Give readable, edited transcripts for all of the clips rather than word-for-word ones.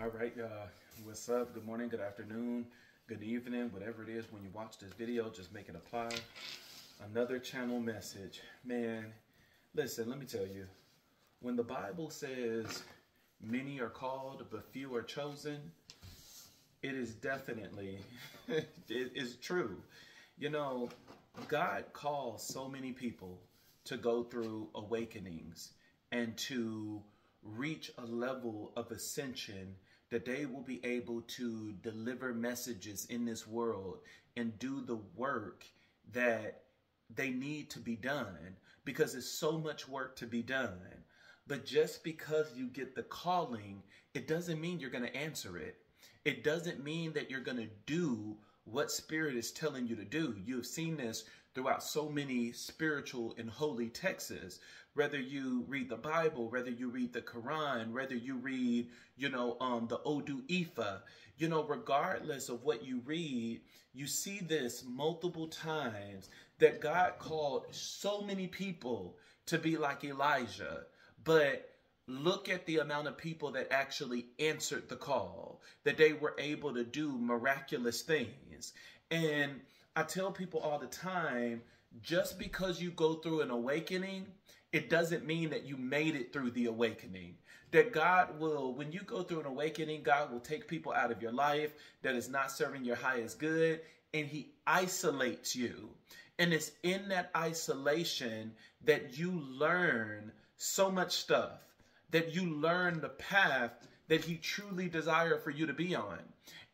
All right, what's up? Good morning, good afternoon, good evening, whatever it is when you watch this video, just make it apply. Another channel message. Man, listen, let me tell you, when the Bible says many are called, but few are chosen, it is definitely, it is true. You know, God calls so many people to go through awakenings and to reach a level of ascension that they will be able to deliver messages in this world and do the work that they need to be done, because there's so much work to be done. But just because you get the calling, it doesn't mean you're going to answer it. It doesn't mean that you're going to do what Spirit is telling you to do. You've seen this throughout so many spiritual and holy texts. Whether you read the Bible, whether you read the Quran, whether you read, the Odu Ifa, regardless of what you read, you see this multiple times that God called so many people to be like Elijah. But look at the amount of people that actually answered the call, that they were able to do miraculous things. And I tell people all the time, just because you go through an awakening, it doesn't mean that you made it through the awakening. That God will, when you go through an awakening, God will take people out of your life that is not serving your highest good, and He isolates you. And it's in that isolation that you learn so much stuff, that you learn the path that He truly desires for you to be on.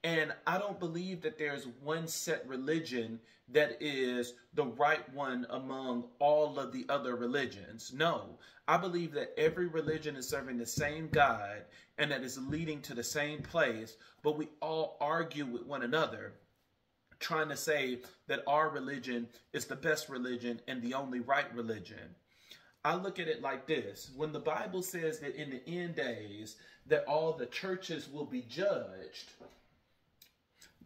And I don't believe that there's one set religion that is the right one among all of the other religions. No, I believe that every religion is serving the same God and that is leading to the same place, but we all argue with one another, trying to say that our religion is the best religion and the only right religion. I look at it like this. When the Bible says that in the end days that all the churches will be judged,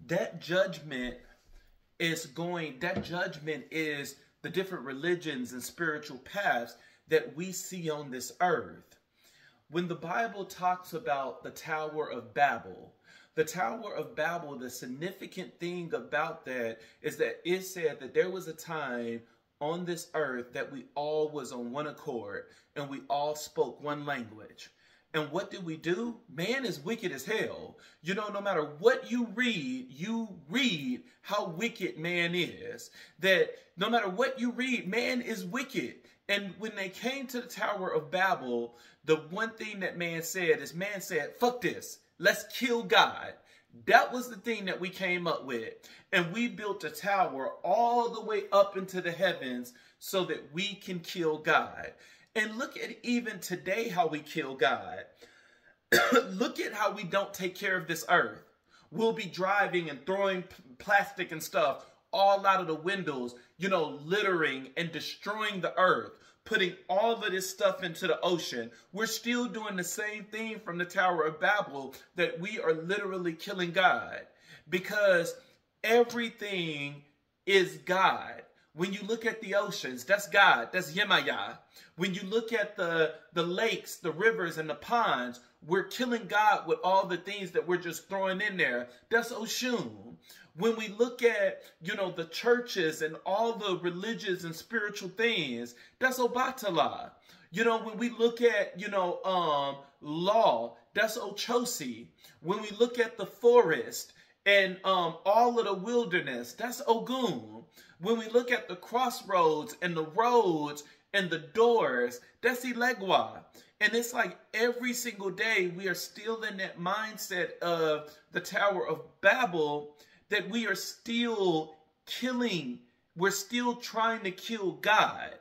that judgment is the different religions and spiritual paths that we see on this earth. When the Bible talks about the Tower of Babel, the significant thing about that is that it said that there was a time on this earth that we all was on one accord and we all spoke one language. And what did we do? Man is wicked as hell. No matter what you read how wicked man is. That no matter what you read, man is wicked. And when they came to the Tower of Babel, the one thing that man said, fuck this, let's kill God. That was the thing that we came up with. And we built a tower all the way up into the heavens so that we can kill God. And look at even today how we kill God. Look at how we don't take care of this earth. We'll be driving and throwing plastic and stuff all out of the windows, littering and destroying the earth, putting all of this stuff into the ocean. We're still doing the same thing from the Tower of Babel, that we are literally killing God, because everything is God. When you look at the oceans, that's God, that's Yemaya. When you look at the lakes, the rivers, and the ponds, we're killing God with all the things that we're just throwing in there. That's Oshun. When we look at, the churches and all the religious and spiritual things, that's Obatala. When we look at, law, that's Ochosi. When we look at the forest and all of the wilderness, that's Ogun. When we look at the crossroads and the roads and the doors, that's Ilegwa. And it's like every single day we are still in that mindset of the Tower of Babel, that we are still killing. We're still trying to kill God.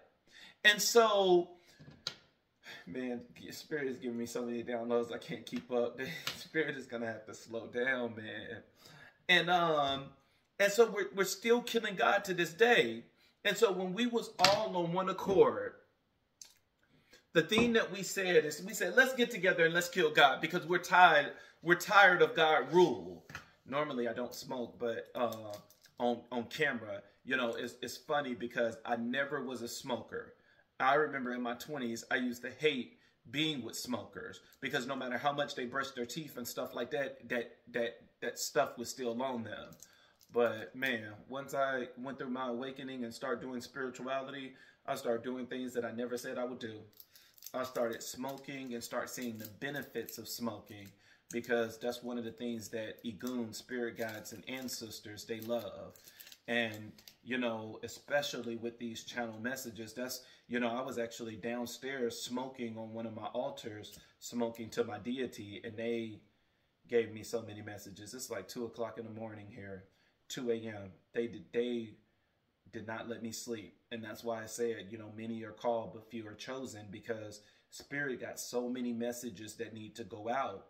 And so, man, Spirit is giving me so many downloads, I can't keep up. The Spirit is going to have to slow down, man. And so we're still killing God to this day. And so when we was all on one accord, the thing that we said is, let's get together and let's kill God, because we're tired of God rule. Normally I don't smoke, but on camera, it's funny because I never was a smoker. I remember in my 20s, I used to hate being with smokers, because no matter how much they brush their teeth and stuff like that stuff was still on them. But man, once I went through my awakening and started doing spirituality, I started doing things that I never said I would do. I started smoking and start seeing the benefits of smoking, because that's one of the things that Igun, spirit guides, and ancestors, they love. And, you know, especially with these channel messages, that's, you know, I was actually downstairs smoking on one of my altars, smoking to my deity, and they gave me so many messages. It's like 2 o'clock in the morning here, 2 a.m. They did not let me sleep. And that's why I said, you know, many are called, but few are chosen, because Spirit got so many messages that need to go out.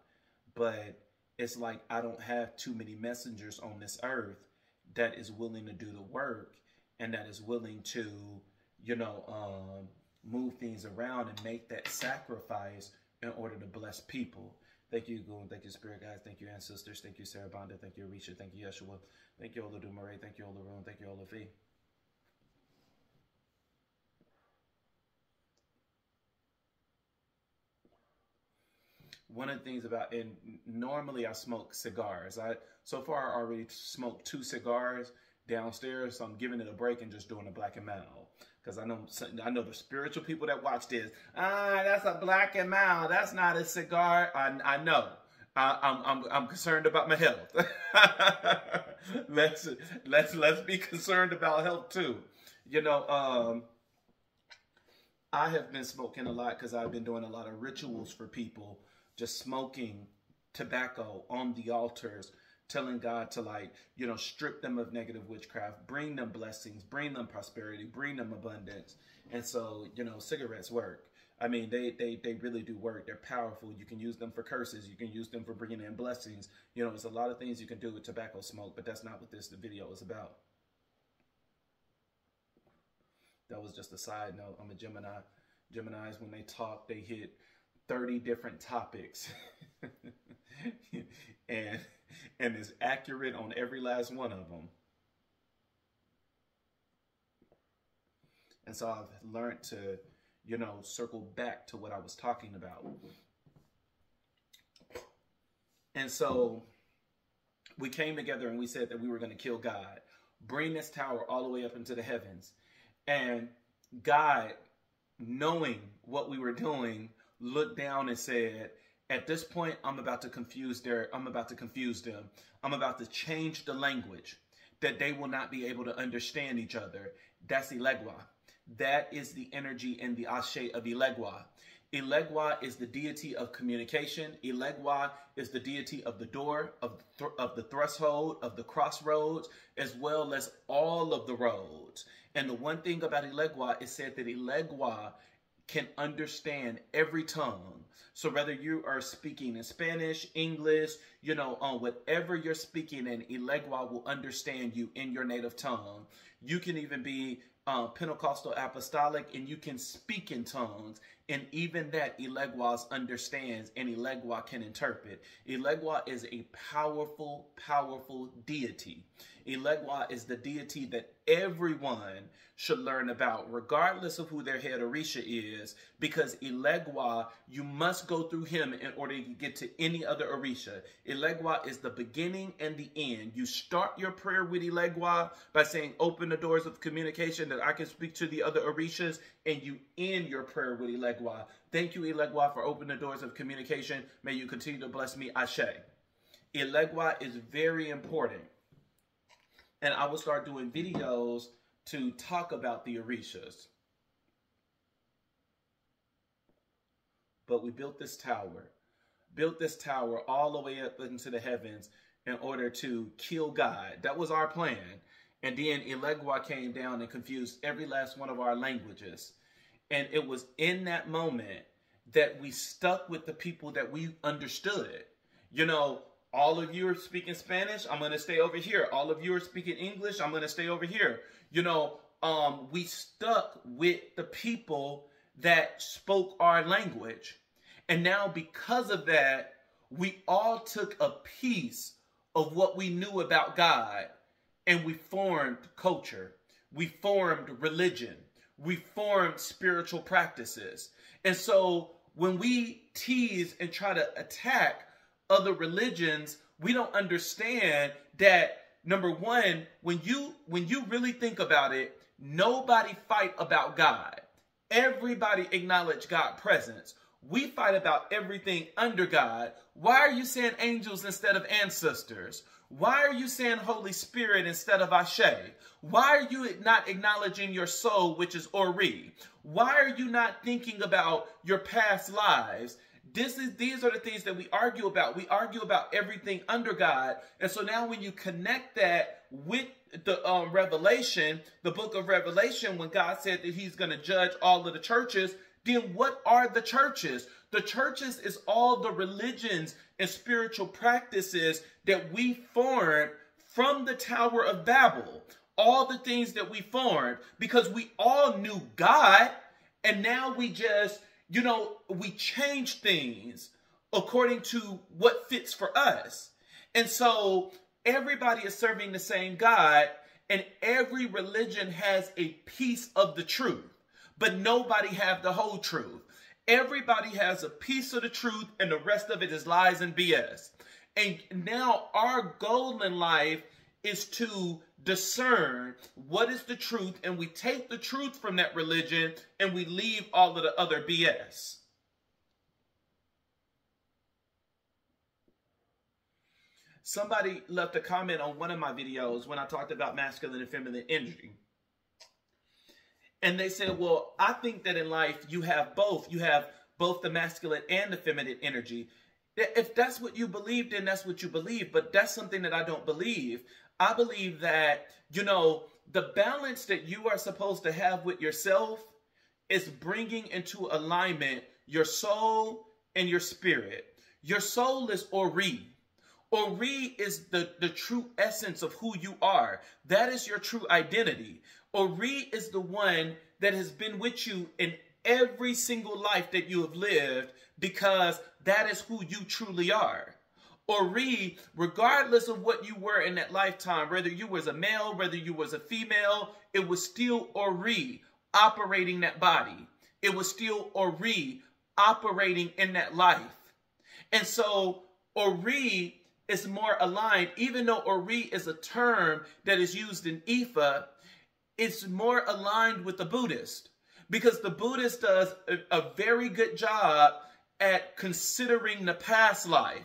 But it's like I don't have too many messengers on this earth that is willing to do the work and that is willing to, you know, move things around and make that sacrifice in order to bless people. Thank you, Goon. Thank you, Spirit Guys. Thank you, Ancestors. Thank you, Sarah Bonda. Thank you, Arisha. Thank you, Yeshua. Thank you, Ola Dumare. Thank you, Ola Roon. Thank you, Ola V. One of the things about, and normally I smoke cigars. So far I already smoked 2 cigars downstairs, so I'm giving it a break and just doing a black and mild. Because I know the spiritual people that watch this, that's a black and mild. That's not a cigar. I know. I'm concerned about my health. let's be concerned about health too. You know, I have been smoking a lot because I've been doing a lot of rituals for people. Just smoking tobacco on the altars, telling God to, like, you know, strip them of negative witchcraft, bring them blessings, bring them prosperity, bring them abundance. And so, you know, cigarettes work. I mean, they really do work. They're powerful. You can use them for curses. You can use them for bringing in blessings. You know, there's a lot of things you can do with tobacco smoke, but that's not what the video is about. That was just a side note. I'm a Gemini. Geminis, when they talk, they hit 30 different topics and is accurate on every last one of them. And so I've learned to, you know, circle back to what I was talking about. And so we came together and we said that we were going to kill God, bring this tower all the way up into the heavens. And God, knowing what we were doing, looked down and said, at this point, I'm about to confuse them. I'm about to change the language that they will not be able to understand each other. That's Elegwa. That is the energy and the ashe of Elegwa. Elegwa is the deity of communication. Elegwa is the deity of the door, of the threshold, of the crossroads, as well as all of the roads. And the one thing about Elegwa is said that Elegwa can understand every tongue. So whether you are speaking in Spanish, English, you know, whatever you're speaking in, Elegwa will understand you in your native tongue. You can even be Pentecostal apostolic and you can speak in tongues. And even that Elegwa understands and Elegwa can interpret. Elegwa is a powerful, powerful deity. Elegwa is the deity that everyone should learn about, regardless of who their head Orisha is, because Elegwa, you must go through him in order to get to any other Orisha. Elegwa is the beginning and the end. You start your prayer with Elegwa by saying, open the doors of communication that I can speak to the other Orishas, and you end your prayer with Elegwa. Thank you, Elegwa, for opening the doors of communication. May you continue to bless me. Ashe. Elegwa is very important. And I will start doing videos to talk about the Orishas. But we built this tower all the way up into the heavens in order to kill God. That was our plan. And then Elegwa came down and confused every last one of our languages. And it was in that moment that we stuck with the people that we understood. You know, all of you are speaking Spanish, I'm going to stay over here. All of you are speaking English, I'm going to stay over here. You know, we stuck with the people that spoke our language. And now because of that, we all took a piece of what we knew about God and we formed culture. We formed religion. We formed spiritual practices. And so when we tease and try to attack other religions, we don't understand that, number one, when you really think about it, nobody fight about God. Everybody acknowledge God's presence. We fight about everything under God. Why are you saying angels instead of ancestors? Why are you saying Holy Spirit instead of Ashe? Why are you not acknowledging your soul, which is Ori? Why are you not thinking about your past lives? These are the things that we argue about. We argue about everything under God. And so now when you connect that with the Revelation, the book of Revelation, when God said that he's going to judge all of the churches, then what are the churches? The churches is all the religions and spiritual practices that we formed from the Tower of Babel. All the things that we formed, because we all knew God, and now we just, we change things according to what fits for us. And so everybody is serving the same God, and every religion has a piece of the truth, but nobody have the whole truth. Everybody has a piece of the truth, and the rest of it is lies and BS. And now our goal in life is to discern what is the truth, and we take the truth from that religion and we leave all of the other BS. Somebody left a comment on one of my videos when I talked about masculine and feminine energy. And they said, well, I think that in life you have both. You have both the masculine and the feminine energy. If that's what you believe, then that's what you believe. But that's something that I don't believe. I believe that, the balance that you are supposed to have with yourself is bringing into alignment your soul and your spirit. Your soul is Ori. Ori is the true essence of who you are. That is your true identity. Ori is the one that has been with you in every single life that you have lived, because that is who you truly are. Ori, regardless of what you were in that lifetime, whether you was a male, whether you was a female, it was still Ori operating that body. It was still Ori operating in that life. And so Ori is more aligned, even though Ori is a term that is used in Ifa, it's more aligned with the Buddhist, because the Buddhist does a very good job at considering the past life,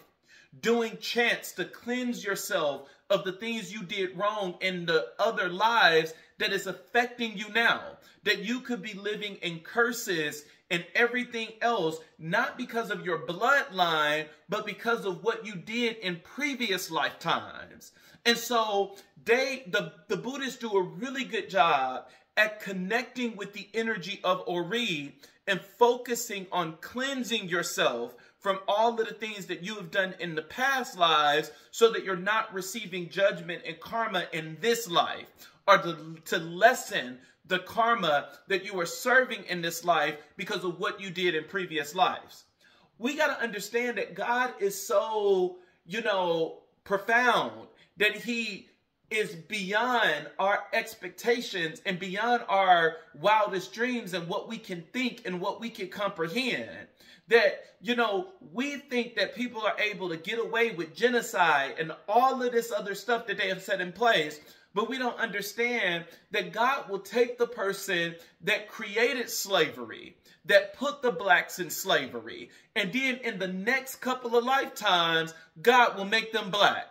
doing chants to cleanse yourself of the things you did wrong in the other lives that is affecting you now, that you could be living in curses and everything else, not because of your bloodline, but because of what you did in previous lifetimes. And so the Buddhists do a really good job at connecting with the energy of Ori and focusing on cleansing yourself from all of the things that you have done in the past lives, so that you're not receiving judgment and karma in this life, or to lessen the karma that you are serving in this life because of what you did in previous lives. We got to understand that God is so, profound, that he is beyond our expectations and beyond our wildest dreams and what we can think and what we can comprehend. That, we think that people are able to get away with genocide and all of this other stuff that they have set in place. But we don't understand that God will take the person that created slavery, that put the blacks in slavery, and then in the next couple of lifetimes, God will make them black.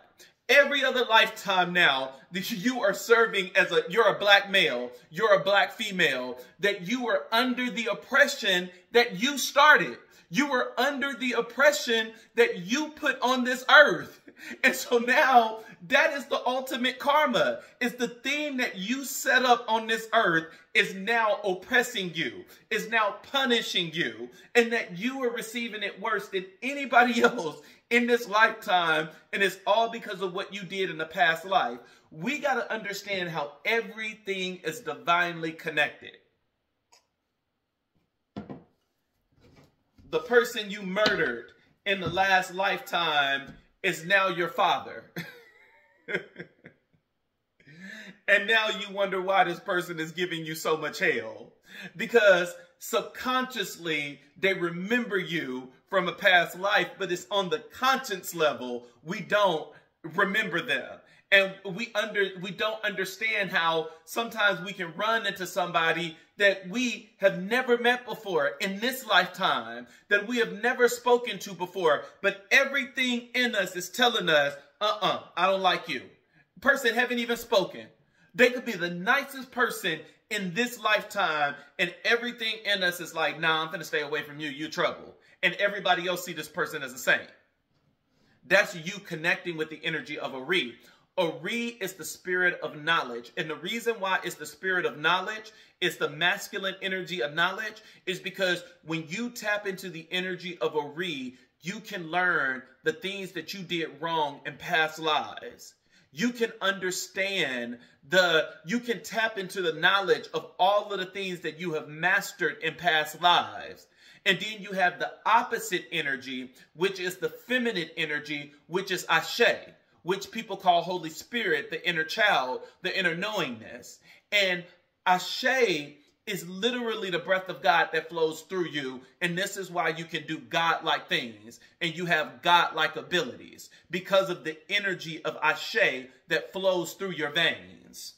Every other lifetime now that you are serving you're a black male, you're a black female, that you are under the oppression that you started. You were under the oppression that you put on this earth. And so now that is the ultimate karma. Is the thing that you set up on this earth is now oppressing you, is now punishing you, and that you are receiving it worse than anybody else in this lifetime. And it's all because of what you did in the past life. We got to understand how everything is divinely connected. The person you murdered in the last lifetime is now your father. And now you wonder why this person is giving you so much hell. Because subconsciously they remember you from a past life, but it's on the conscience level we don't remember them. And we don't understand how sometimes we can run into somebody that we have never met before in this lifetime, that we have never spoken to before, but everything in us is telling us, I don't like you. Person haven't even spoken. They could be the nicest person in this lifetime, and everything in us is like, nah, I'm finna stay away from you, you trouble. And everybody else see this person as a saint. That's you connecting with the energy of Ori. Ori is the spirit of knowledge. And the reason why it's the spirit of knowledge, it's the masculine energy of knowledge, is because when you tap into the energy of Ori, you can learn the things that you did wrong in past lives. You can understand you can tap into the knowledge of all of the things that you have mastered in past lives. And then you have the opposite energy, which is the feminine energy, which is Ashe, which people call Holy Spirit, the inner child, the inner knowingness. And Ashe is literally the breath of God that flows through you. And this is why you can do God-like things and you have God-like abilities, because of the energy of Ashe that flows through your veins.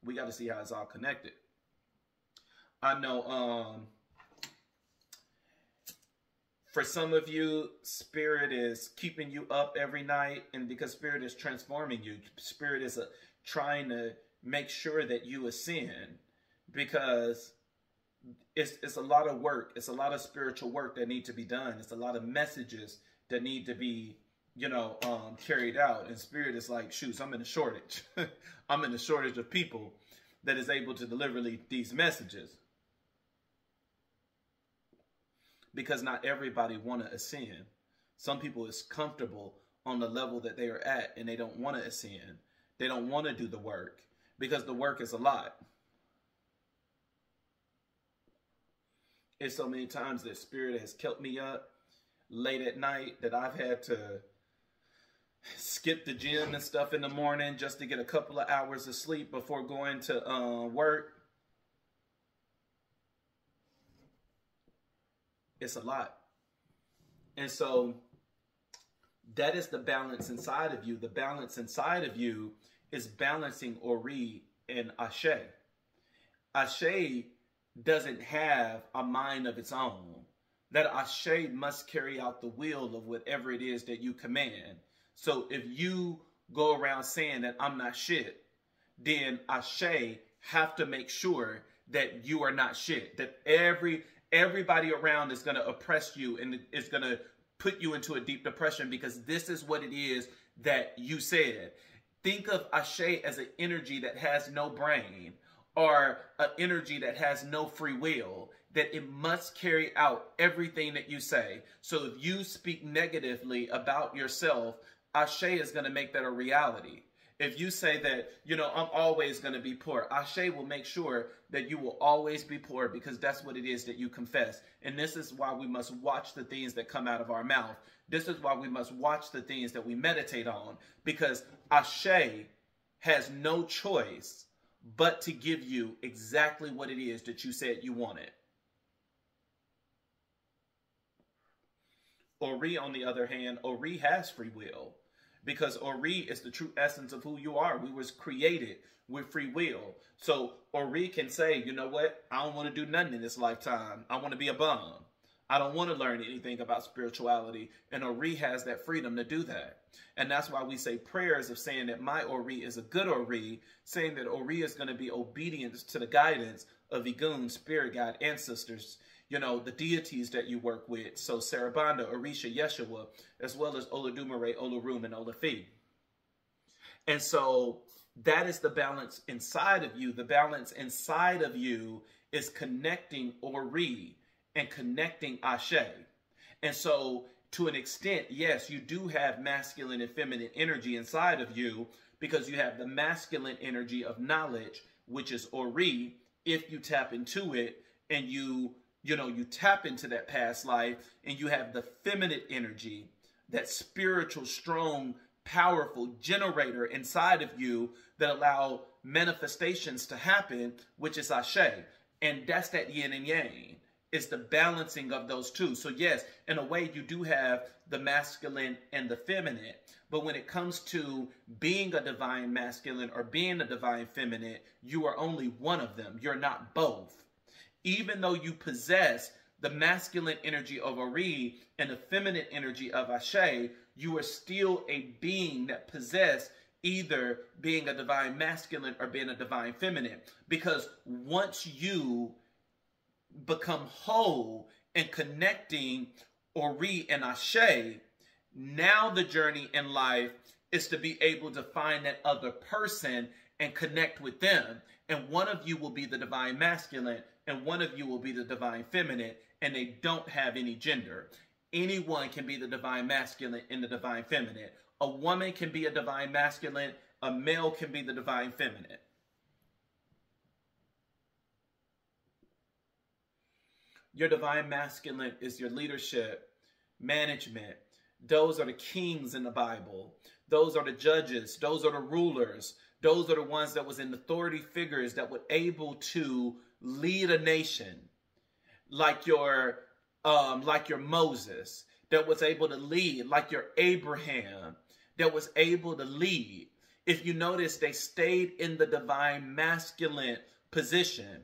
We got to see how it's all connected. I know for some of you, Spirit is keeping you up every night, and because Spirit is transforming you, Spirit is trying to make sure that you ascend, because it's a lot of work. It's a lot of spiritual work that need to be done. It's a lot of messages that need to be, carried out. And Spirit is like, shoot, I'm in a shortage. I'm in a shortage of people that is able to deliver these messages. Because not everybody want to ascend. Some people is comfortable on the level that they are at, and they don't want to ascend. They don't want to do the work because the work is a lot. It's so many times that Spirit has kept me up late at night that I've had to skip the gym and stuff in the morning just to get a couple of hours of sleep before going to work. It's a lot. And so that is the balance inside of you. The balance inside of you is balancing Ori and Ashe. Ashe doesn't have a mind of its own. That Ashe must carry out the will of whatever it is that you command. So if you go around saying that I'm not shit, then Ashe have to make sure that you are not shit. That everybody around is going to oppress you and is going to put you into a deep depression because this is what it is that you said. Think of Ashe as an energy that has no brain, or an energy that has no free will, that it must carry out everything that you say. So if you speak negatively about yourself, Ashe is going to make that a reality. If you say that, I'm always going to be poor, Ashe will make sure that you will always be poor, because that's what it is that you confess. And this is why we must watch the things that come out of our mouth. This is why we must watch the things that we meditate on, because Ashe has no choice but to give you exactly what it is that you said you wanted. Ori, on the other hand, Ori has free will, because Ori is the true essence of who you are. We was created with free will. So Ori can say, you know what? I don't want to do nothing in this lifetime. I want to be a bum. I don't want to learn anything about spirituality. And Ori has that freedom to do that. And that's why we say prayers of saying that my Ori is a good Ori, saying that Ori is going to be obedient to the guidance of Igun, spirit guide, ancestors, the deities that you work with. So Sarabanda, Orisha, Yeshua, as well as Olodumare, Olorum, and Olafi. And so that is the balance inside of you. The balance inside of you is connecting Ori and connecting Ashe. And so to an extent, yes, you do have masculine and feminine energy inside of you, because you have the masculine energy of knowledge, which is Ori, if you tap into it and you tap into that past life, and you have the feminine energy, that spiritual, strong, powerful generator inside of you that allow manifestations to happen, which is Ashe. And that's that yin and yang. It's the balancing of those two. So yes, in a way, you do have the masculine and the feminine. But when it comes to being a divine masculine or being a divine feminine, you are only one of them. You're not both. Even though you possess the masculine energy of Ori and the feminine energy of Ashe, you are still a being that possess either being a divine masculine or being a divine feminine. Because once you become whole and connecting Ori and Ashe, now the journey in life is to be able to find that other person and connect with them. And one of you will be the divine masculine and one of you will be the divine feminine, and they don't have any gender. Anyone can be the divine masculine and the divine feminine. A woman can be a divine masculine, a male can be the divine feminine. Your divine masculine is your leadership, management. Those are the kings in the Bible. Those are the judges. Those are the rulers. Those are the ones that was in authority figures that were able to lead a nation, like your Moses, that was able to lead, like your Abraham, that was able to lead. If you notice, they stayed in the divine masculine position.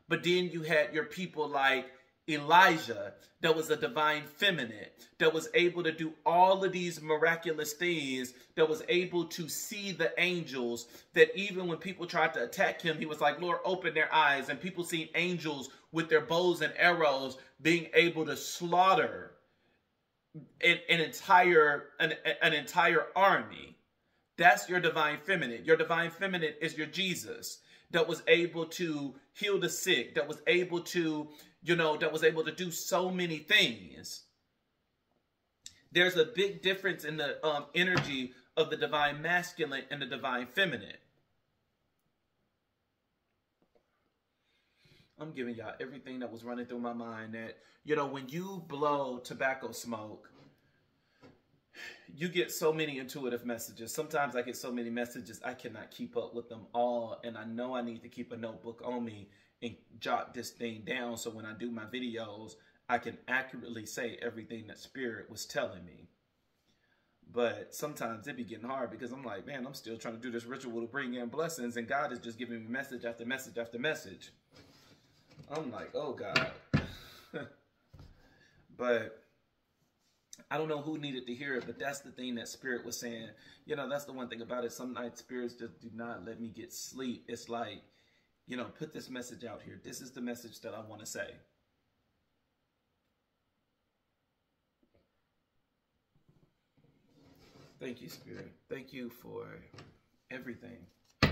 But then you had your people like Elijah, that was a divine feminine, that was able to do all of these miraculous things, that was able to see the angels, that even when people tried to attack him, he was like, Lord, open their eyes. And people seen angels with their bows and arrows being able to slaughter an entire army. That's your divine feminine. Your divine feminine is your Jesus, that was able to heal the sick, that was able to, that was able to do so many things. There's a big difference in the energy of the divine masculine and the divine feminine. I'm giving y'all everything that was running through my mind that, when you blow tobacco smoke, you get so many intuitive messages. Sometimes I get so many messages, I cannot keep up with them all. And I know I need to keep a notebook on me and jot this thing down, so when I do my videos, I can accurately say everything that Spirit was telling me. But sometimes it be getting hard because I'm like, man, I'm still trying to do this ritual to bring in blessings, and God is just giving me message after message after message. I'm like, oh God. But I don't know who needed to hear it, but that's the thing that Spirit was saying. That's the one thing about it. Some nights spirits just do not let me get sleep. It's like, put this message out here. This is the message that I want to say. Thank you, Spirit. Thank you for everything. I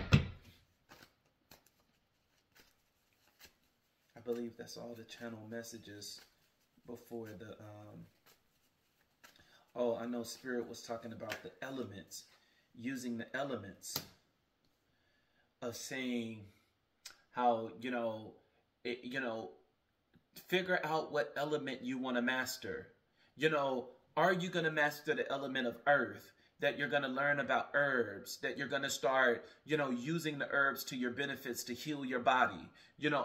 believe that's all the channel messages before the... Oh, I know Spirit was talking about the elements, using the elements of saying how, figure out what element you want to master. Are you going to master the element of earth? That you're going to learn about herbs, that you're going to start, using the herbs to your benefits to heal your body.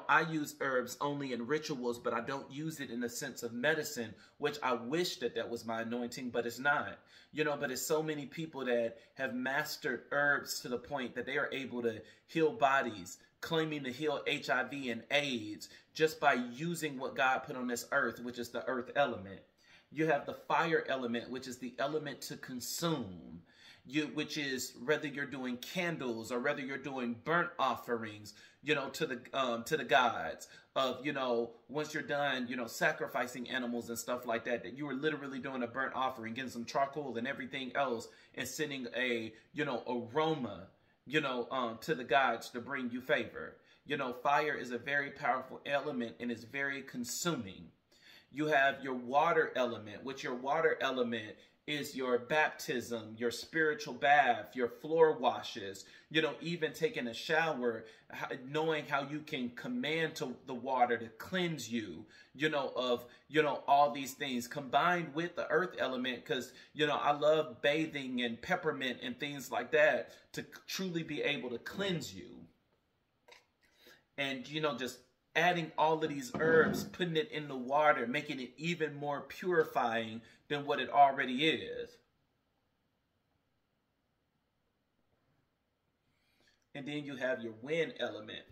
I use herbs only in rituals, but I don't use it in the sense of medicine, which I wish that was my anointing, but it's not. But it's so many people that have mastered herbs to the point that they are able to heal bodies, claiming to heal HIV and AIDS just by using what God put on this earth, which is the earth element. You have the fire element, which is the element to consume, which is whether you're doing candles or whether you're doing burnt offerings, to the gods of, once you're done, sacrificing animals and stuff like that, that you are literally doing a burnt offering, getting some charcoal and everything else and sending a, aroma, to the gods to bring you favor. Fire is a very powerful element and is very consuming. You have your water element, which your water element is your baptism, your spiritual bath, your floor washes, even taking a shower, knowing how you can command to the water to cleanse you, of, all these things combined with the earth element. Cause, I love bathing and peppermint and things like that to truly be able to cleanse you. and, just adding all of these herbs, putting it in the water, making it even more purifying than what it already is. And then you have your wind element.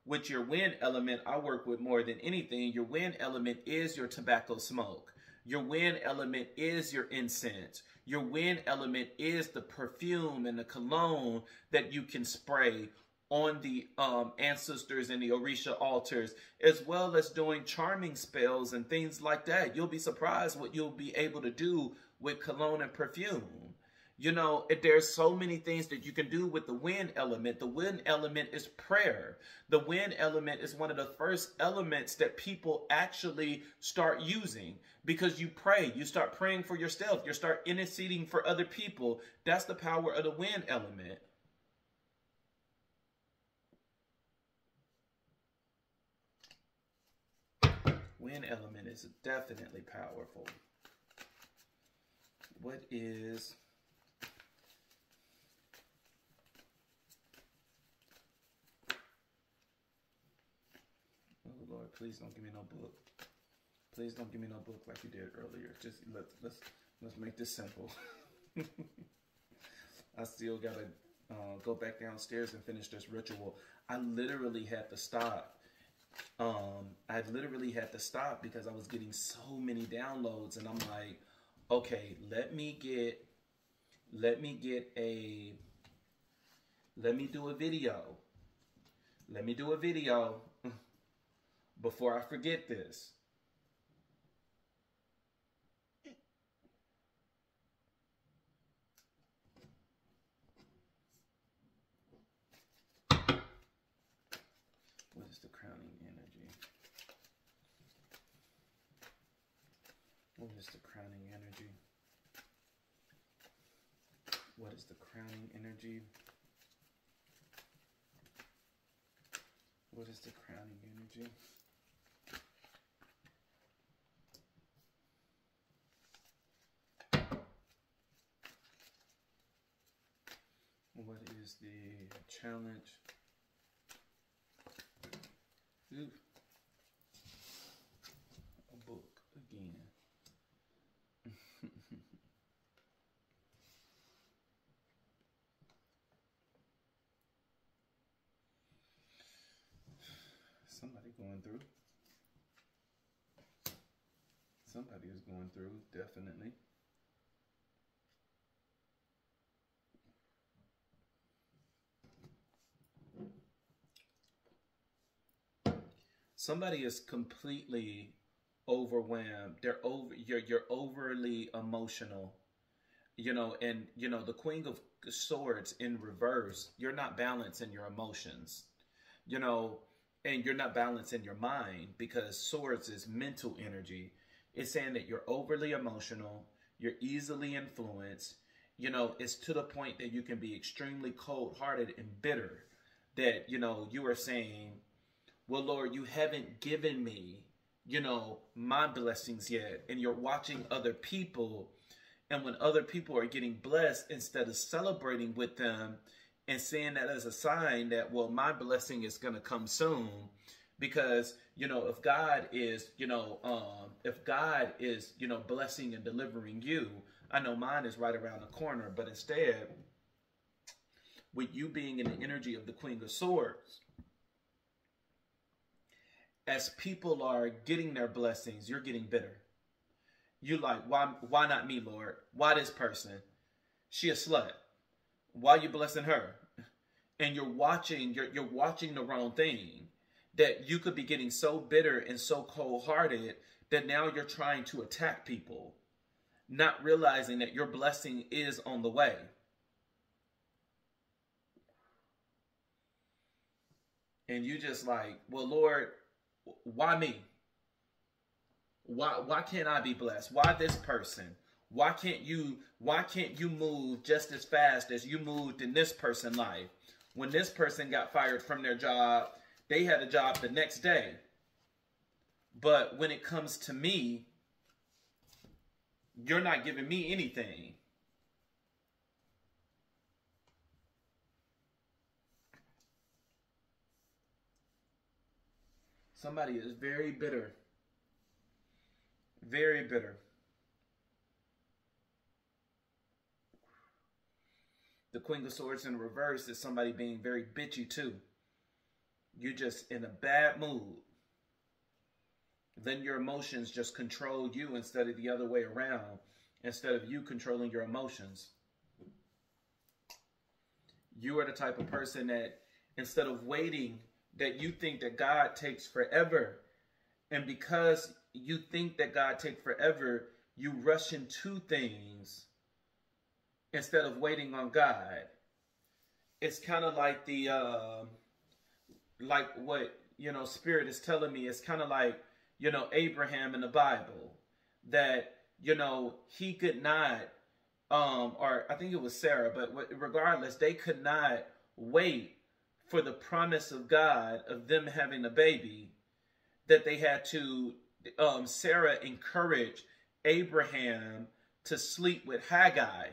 With your wind element, I work with more than anything. Your wind element is your tobacco smoke. Your wind element is your incense. Your wind element is the perfume and the cologne that you can spray on the ancestors and the Orisha altars, as well as doing charming spells and things like that. You'll be surprised what you'll be able to do with cologne and perfume. There's so many things that you can do with the wind element. The wind element is prayer. The wind element is one of the first elements that people actually start using, because you pray. You start praying for yourself. You start interceding for other people. That's the power of the wind element. Wind element is definitely powerful. What is... Oh Lord, please don't give me no book. Please don't give me no book like you did earlier. Just let's make this simple. I still gotta go back downstairs and finish this ritual. I literally had to stop. I literally had to stop because I was getting so many downloads, and I'm like, okay, let me do a video. Let me do a video before I forget this. What is the crowning energy? What is the crowning energy? What is the crowning energy? What is the crowning energy? What is the challenge? Ooh. A book again. Somebody going through. Somebody is going through, definitely. Somebody is completely overwhelmed. You're overly emotional. And the Queen of Swords in reverse, you're not balanced in your emotions. And you're not balanced in your mind, because swords is mental energy. It's saying that you're overly emotional, you're easily influenced. It's to the point that you can be extremely cold-hearted and bitter. That, you are saying, well, Lord, you haven't given me, my blessings yet. And you're watching other people. And when other people are getting blessed, instead of celebrating with them and seeing that as a sign that, well, my blessing is going to come soon. Because, if God is, blessing and delivering you, I know mine is right around the corner. But instead, with you being in the energy of the Queen of Swords, as people are getting their blessings, you're getting bitter. You're like, why not me, Lord? Why this person? She a slut. Why you blessing her? And you're watching the wrong thing. That you could be getting so bitter and so cold-hearted that now you're trying to attack people, not realizing that your blessing is on the way. And you just like, well, Lord, why me? Why can't I be blessed? Why this person? Why can't you move just as fast as you moved in this person's life? When this person got fired from their job, they had a job the next day. But when it comes to me, you're not giving me anything. Somebody is very bitter. Very bitter. The Queen of Swords in reverse is somebody being very bitchy too. You're just in a bad mood. Then your emotions just control you instead of the other way around. Instead of you controlling your emotions. You are the type of person that instead of waiting, that you think that God takes forever. And because you think that God takes forever, you rush into things instead of waiting on God. It's kind of like the, like what, Spirit is telling me. It's kind of like, Abraham in the Bible. That, he could not, or I think it was Sarah, but regardless, they could not wait for the promise of God of them having a baby. That they had to, Sarah encouraged Abraham to sleep with Haggai.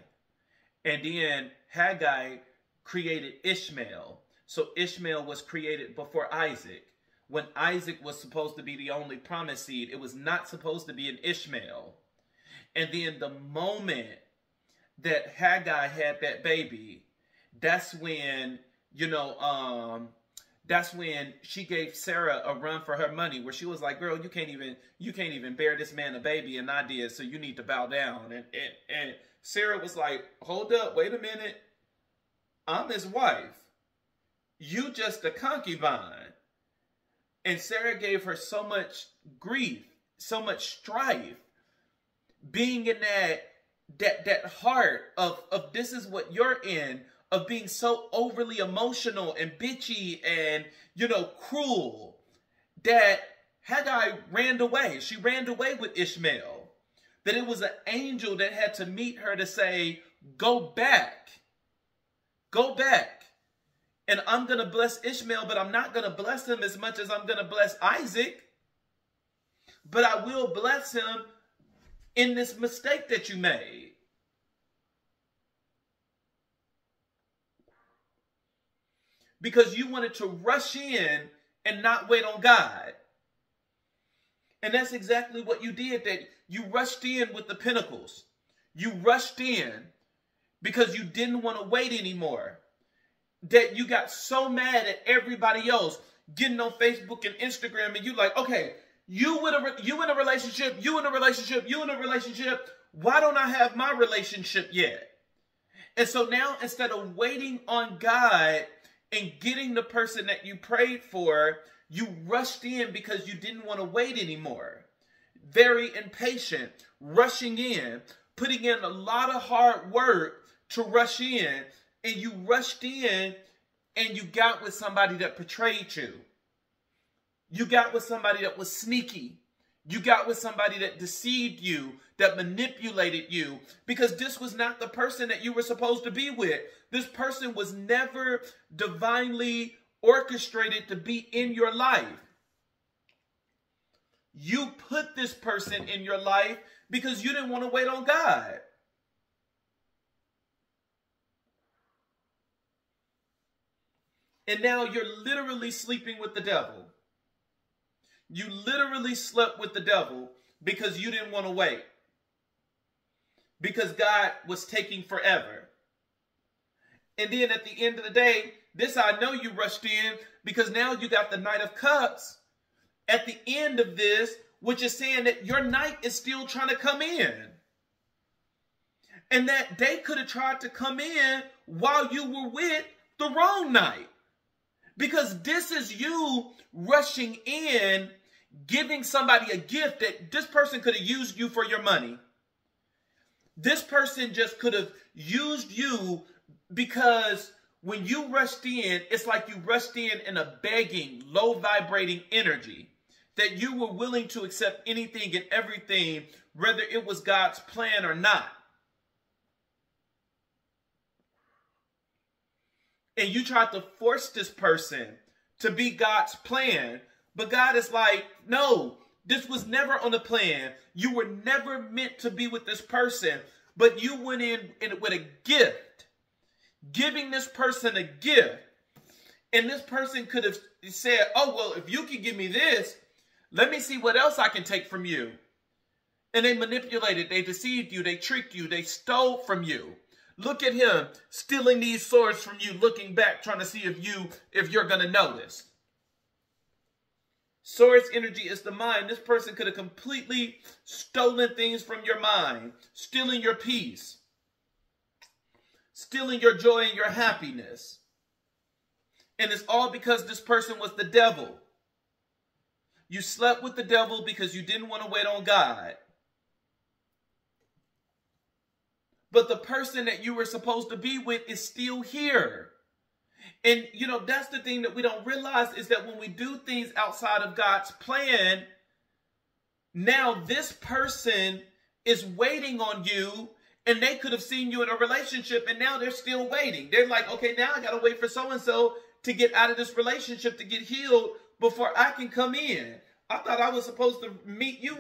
And then Haggai created Ishmael. So Ishmael was created before Isaac. When Isaac was supposed to be the only promised seed, it was not supposed to be an Ishmael. And then the moment that Haggai had that baby, that's when, that's when she gave Sarah a run for her money, where she was like, girl, you can't even bear this man a baby, and I did, so you need to bow down. And Sarah was like, hold up, wait a minute. I'm his wife. You just a concubine. And Sarah gave her so much grief, so much strife, being in that heart of this is what you're in, of being so overly emotional and bitchy and, cruel, that Haggai ran away. She ran away with Ishmael. That it was an angel that had to meet her to say, go back. Go back. And I'm going to bless Ishmael, but I'm not going to bless him as much as I'm going to bless Isaac. But I will bless him in this mistake that you made. Because you wanted to rush in and not wait on God. And that's exactly what you did. That you rushed in with the Pentacles. You rushed in because you didn't want to wait anymore. That you got so mad at everybody else getting on Facebook and Instagram, and you like, okay, you in a relationship, you in a relationship, you in a relationship. Why don't I have my relationship yet? And so now, instead of waiting on God and getting the person that you prayed for, you rushed in because you didn't want to wait anymore. Very impatient, rushing in, putting in a lot of hard work to rush in. And you rushed in and you got with somebody that betrayed you. You got with somebody that was sneaky. You got with somebody that deceived you, that manipulated you, because this was not the person that you were supposed to be with. This person was never divinely orchestrated to be in your life. You put this person in your life because you didn't want to wait on God. And now you're literally sleeping with the devil. You literally slept with the devil because you didn't want to wait. Because God was taking forever. And then at the end of the day, this I know you rushed in because now you got the Knight of Cups at the end of this, which is saying that your knight is still trying to come in. And that they could have tried to come in while you were with the wrong knight. Because this is you rushing in, giving somebody a gift that this person could have used you for your money. This person just could have used you because when you rushed in, it's like you rushed in a begging, low vibrating energy. That you were willing to accept anything and everything, whether it was God's plan or not. And you tried to force this person to be God's plan. But God is like, no, this was never on the plan. You were never meant to be with this person. But you went in with a gift. Giving this person a gift. And this person could have said, oh, well, if you can give me this, let me see what else I can take from you. And they manipulated, they deceived you, they tricked you, they stole from you. Look at him stealing these swords from you, looking back, trying to see if you're going to notice. Swords energy is the mind. This person could have completely stolen things from your mind, stealing your peace, stealing your joy and your happiness. And it's all because this person was the devil. You slept with the devil because you didn't want to wait on God. But the person that you were supposed to be with is still here. And, you know, that's the thing that we don't realize is that when we do things outside of God's plan, now this person is waiting on you, and they could have seen you in a relationship, and now they're still waiting. They're like, okay, now I got to wait for so-and-so to get out of this relationship, to get healed before I can come in. I thought I was supposed to meet you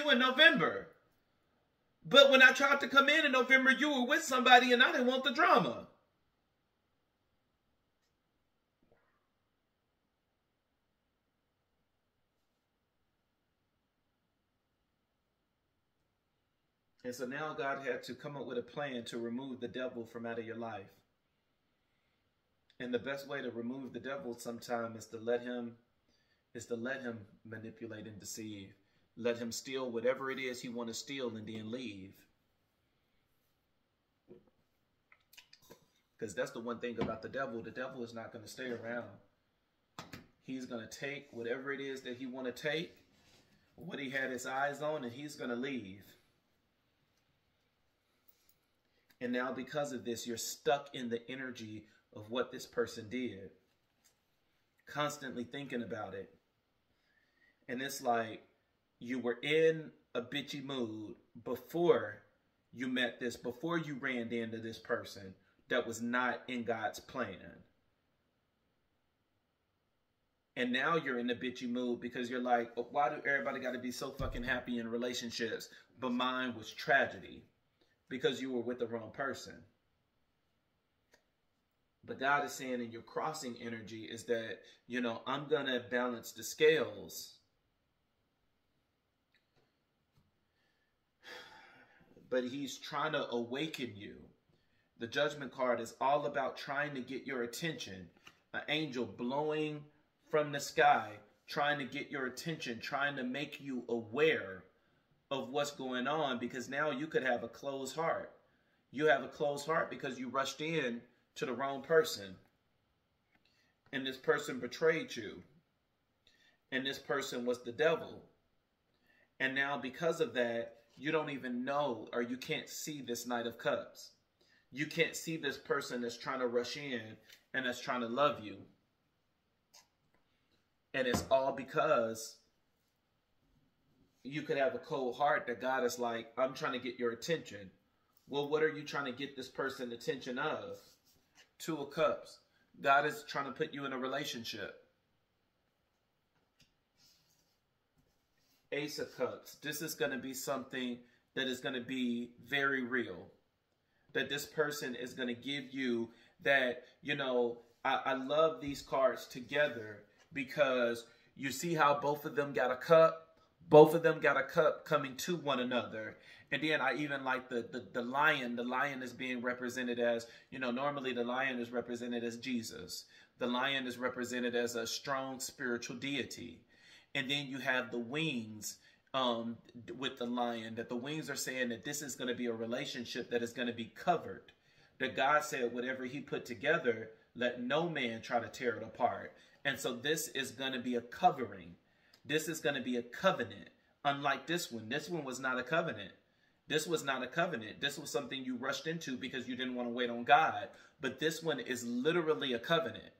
in November. But when I tried to come in November, you were with somebody and I didn't want the drama. And so now God had to come up with a plan to remove the devil from out of your life. And the best way to remove the devil sometimes is to let him manipulate and deceive. Let him steal whatever it is he wants to steal and then leave. Because that's the one thing about the devil. The devil is not going to stay around. He's going to take whatever it is that he wants to take, what he had his eyes on, and he's going to leave. And now because of this, you're stuck in the energy of what this person did. Constantly thinking about it. And it's like you were in a bitchy mood before you met this, before you ran into this person that was not in God's plan. And now you're in a bitchy mood because you're like, oh, why do everybody got to be so fucking happy in relationships? But mine was tragedy because you were with the wrong person. But God is saying in your crossing energy is that, you know, I'm going to balance the scales. But he's trying to awaken you. The judgment card is all about trying to get your attention. An angel blowing from the sky, trying to get your attention, trying to make you aware of what's going on, because now you could have a closed heart. You have a closed heart because you rushed in to the wrong person. And this person betrayed you. And this person was the devil. And now because of that, you don't even know, or you can't see this Knight of Cups. You can't see this person that's trying to rush in and that's trying to love you. And it's all because you could have a cold heart that God is like, I'm trying to get your attention. Well, what are you trying to get this person attention of? Two of Cups. God is trying to put you in a relationship. Ace of Cups. This is going to be something that is going to be very real. That this person is going to give you that, you know, I love these cards together because you see how both of them got a cup. Both of them got a cup coming to one another. And then I even like the lion. The lion is being represented as, you know, normally the lion is represented as Jesus. The lion is represented as a strong spiritual deity. And then you have the wings with the lion, that the wings are saying that this is going to be a relationship that is going to be covered. That God said whatever he put together, let no man try to tear it apart. And so this is going to be a covering. This is going to be a covenant. Unlike this one. This one was not a covenant. This was not a covenant. This was something you rushed into because you didn't want to wait on God. But this one is literally a covenant.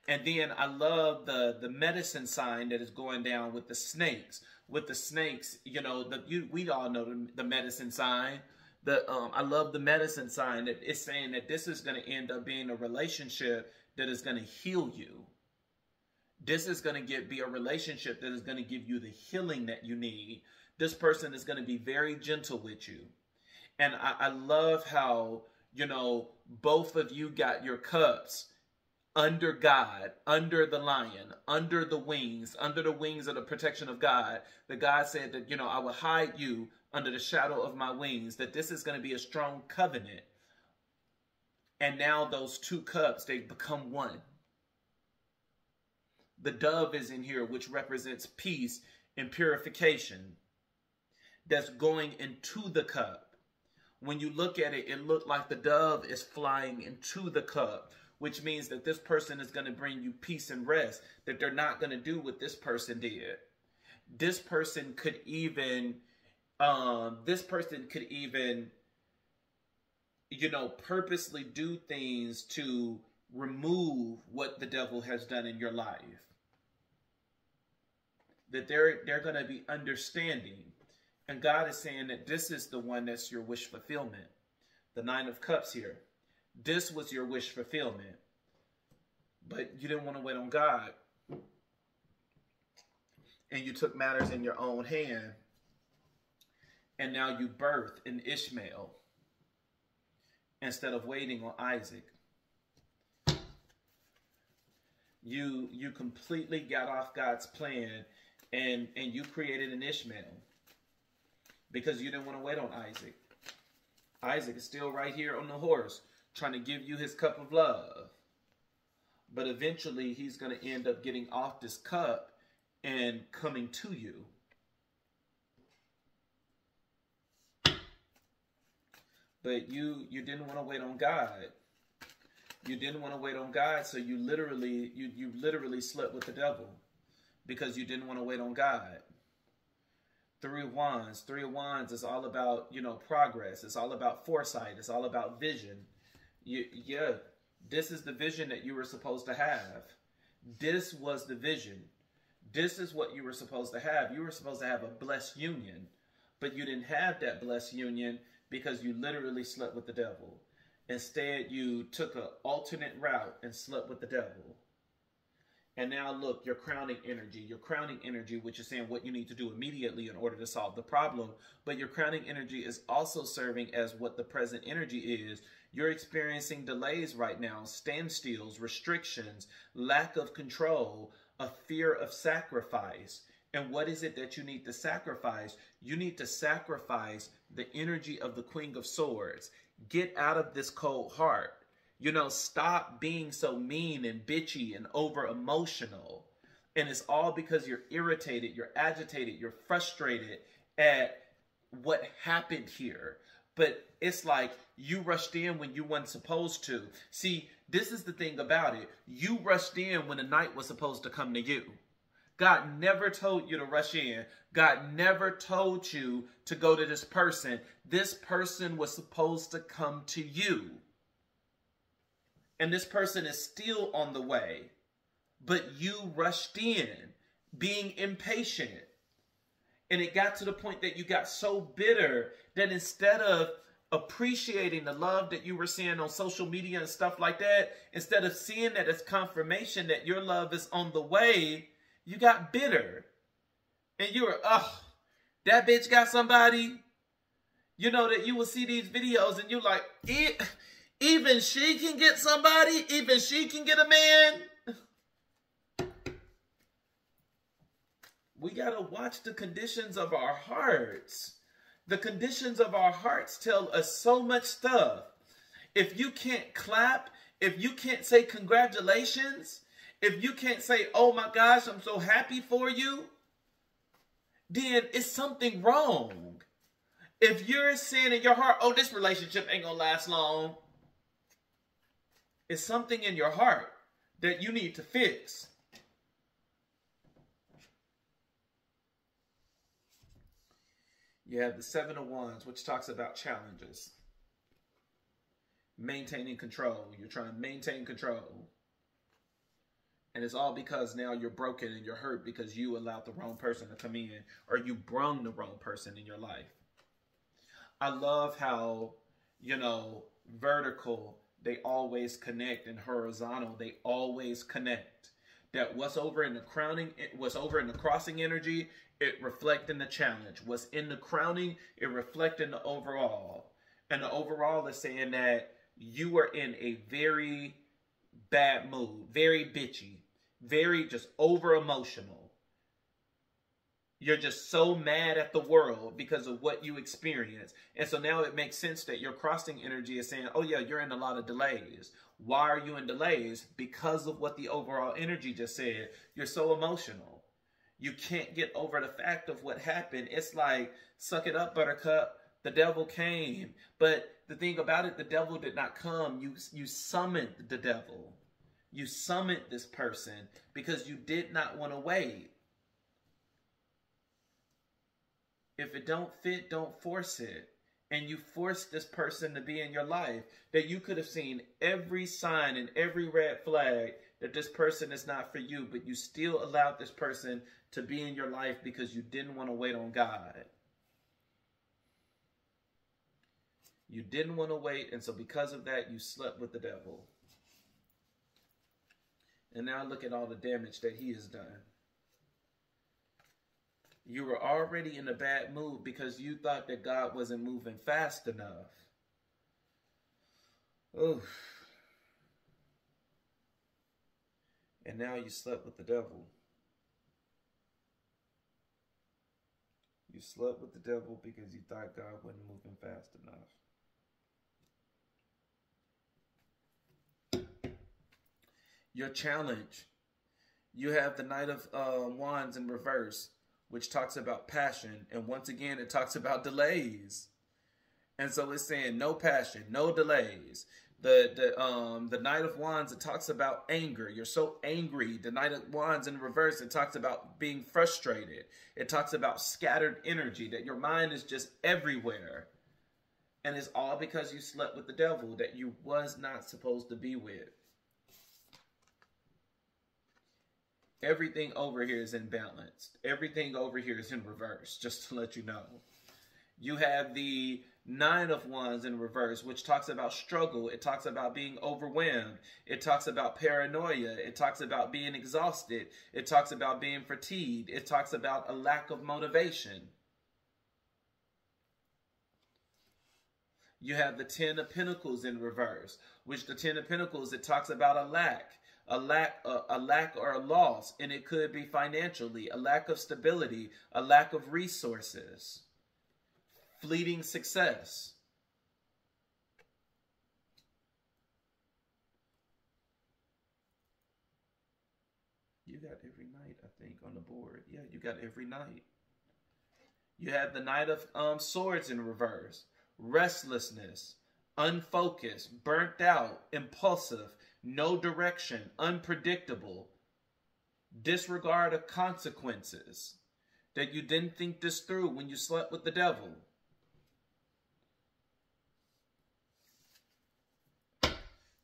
And then I love the medicine sign that is going down with the snakes. With the snakes, you know, we all know the medicine sign. I love the medicine sign that it's saying that this is going to end up being a relationship that is going to heal you. This is going to be a relationship that is going to give you the healing that you need. This person is going to be very gentle with you. And I love how You know, both of you got your cups under God, under the lion, under the wings of the protection of God. That God said that, you know, I will hide you under the shadow of my wings, that this is going to be a strong covenant. And now those two cups, they become one. The dove is in here, which represents peace and purification. That's going into the cup. When you look at it, it looked like the dove is flying into the cup, which means that this person is going to bring you peace and rest, that they're not going to do what this person did. This person could even, you know, purposely do things to remove what the devil has done in your life. That they're going to be understanding. And God is saying that this is the one that's your wish fulfillment. The Nine of Cups here. This was your wish fulfillment. But you didn't want to wait on God. And you took matters in your own hand. And now you birthed an Ishmael instead of waiting on Isaac. You completely got off God's plan and you created an Ishmael because you didn't want to wait on Isaac. Isaac is still right here on the horse trying to give you his cup of love. But eventually he's going to end up getting off this cup and coming to you. But you didn't want to wait on God. You didn't want to wait on God, so you literally slept with the devil because you didn't want to wait on God. Three of Wands. Three of Wands is all about, you know, progress. It's all about foresight. It's all about vision. Yeah, this is the vision that you were supposed to have. This was the vision. This is what you were supposed to have. You were supposed to have a blessed union, but you didn't have that blessed union because you literally slept with the devil. Instead, you took an alternate route and slept with the devil. And now look, your crowning energy, which is saying what you need to do immediately in order to solve the problem. But your crowning energy is also serving as what the present energy is. You're experiencing delays right now, standstills, restrictions, lack of control, a fear of sacrifice. And what is it that you need to sacrifice? You need to sacrifice the energy of the Queen of Swords. Get out of this cold heart. You know, stop being so mean and bitchy and over emotional. And it's all because you're irritated, you're agitated, you're frustrated at what happened here. But it's like you rushed in when you weren't supposed to. See, this is the thing about it. You rushed in when the night was supposed to come to you. God never told you to rush in. God never told you to go to this person. This person was supposed to come to you. And this person is still on the way. But you rushed in, being impatient. And it got to the point that you got so bitter that instead of appreciating the love that you were seeing on social media and stuff like that, instead of seeing that as confirmation that your love is on the way, you got bitter. And you were, oh, that bitch got somebody. You know that you will see these videos and you're like, even she can get somebody? Even she can get a man? We got to watch the conditions of our hearts. The conditions of our hearts tell us so much stuff. If you can't clap, if you can't say congratulations, if you can't say, oh my gosh, I'm so happy for you, then it's something wrong. If you're saying in your heart, oh, this relationship ain't gonna last long, it's something in your heart that you need to fix. You have the Seven of Wands, which talks about challenges. Maintaining control. You're trying to maintain control. And it's all because now you're broken and you're hurt because you allowed the wrong person to come in, or you brung the wrong person in your life. I love how, you know, vertical, they always connect, and horizontal, they always connect. That what's over in the crowning, what's over in the crossing energy, it reflects in the challenge. What's in the crowning, it reflects in the overall. And the overall is saying that you were in a very bad mood, very bitchy, very just over emotional. You're just so mad at the world because of what you experienced. And so now it makes sense that your crossing energy is saying, oh yeah, you're in a lot of delays. Why are you in delays? Because of what the overall energy just said. You're so emotional. You can't get over the fact of what happened. It's like, suck it up, buttercup. The devil came. But the thing about it, the devil did not come. You summoned the devil. You summoned this person because you did not want to wait. If it don't fit, don't force it. And you forced this person to be in your life that you could have seen every sign and every red flag that this person is not for you, but you still allowed this person to be in your life because you didn't want to wait on God. You didn't want to wait, and so because of that, you slept with the devil. And now look at all the damage that he has done. You were already in a bad mood because you thought that God wasn't moving fast enough. Oof. And now you slept with the devil. You slept with the devil because you thought God wasn't moving fast enough. Your challenge. You have the Knight of Wands in reverse, which talks about passion. And once again, it talks about delays. And so it's saying no passion, no delays. The Knight of Wands, it talks about anger. You're so angry. The Knight of Wands in reverse, it talks about being frustrated. It talks about scattered energy, that your mind is just everywhere. And it's all because you slept with the devil that you was not supposed to be with. Everything over here is imbalanced. Everything over here is in reverse, just to let you know. You have the Nine of Wands in reverse, which talks about struggle. It talks about being overwhelmed. It talks about paranoia. It talks about being exhausted. It talks about being fatigued. It talks about a lack of motivation. You have the Ten of Pentacles in reverse, which the Ten of Pentacles, it talks about a lack or a loss, and it could be financially, a lack of stability, a lack of resources, fleeting success. You got every night, I think, on the board. Yeah, you got every night. You have the Knight of Swords in reverse. Restlessness, unfocused, burnt out, impulsive, no direction, unpredictable, disregard of consequences, that you didn't think this through when you slept with the devil.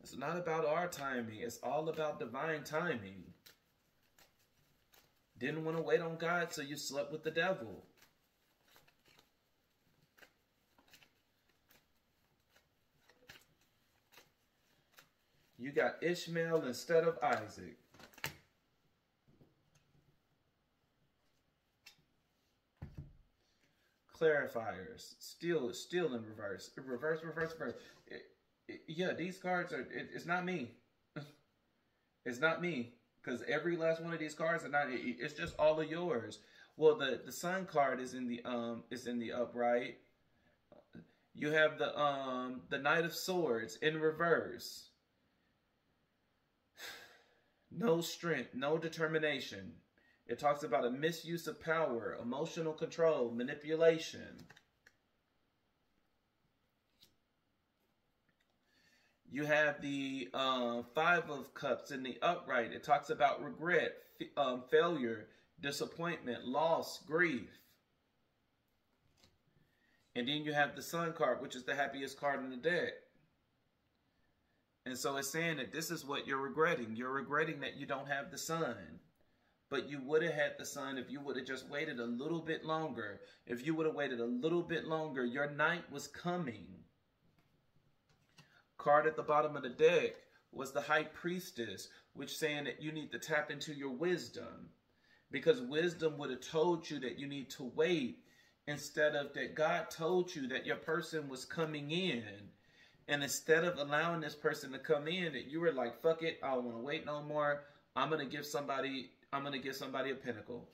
It's not about our timing. It's all about divine timing. Didn't want to wait on God, so you slept with the devil. You got Ishmael instead of Isaac. Clarifiers. Still in reverse. Reverse. Yeah, these cards are, it's not me. It's not me. Because every last one of these cards are not, it's just all of yours. Well, the Sun card is in the upright. You have the Knight of Swords in reverse. No strength, no determination. It talks about a misuse of power, emotional control, manipulation. You have the Five of Cups in the upright. It talks about regret, failure, disappointment, loss, grief. And then you have the Sun card, which is the happiest card in the deck. And so it's saying that this is what you're regretting. You're regretting that you don't have the Sun. But you would have had the Sun if you would have just waited a little bit longer. If you would have waited a little bit longer, your night was coming. Card at the bottom of the deck was the High Priestess, which saying that you need to tap into your wisdom. Because wisdom would have told you that you need to wait, instead of that God told you that your person was coming in. And instead of allowing this person to come in, that you were like, fuck it, I don't want to wait no more. I'm going to give somebody a pinnacle.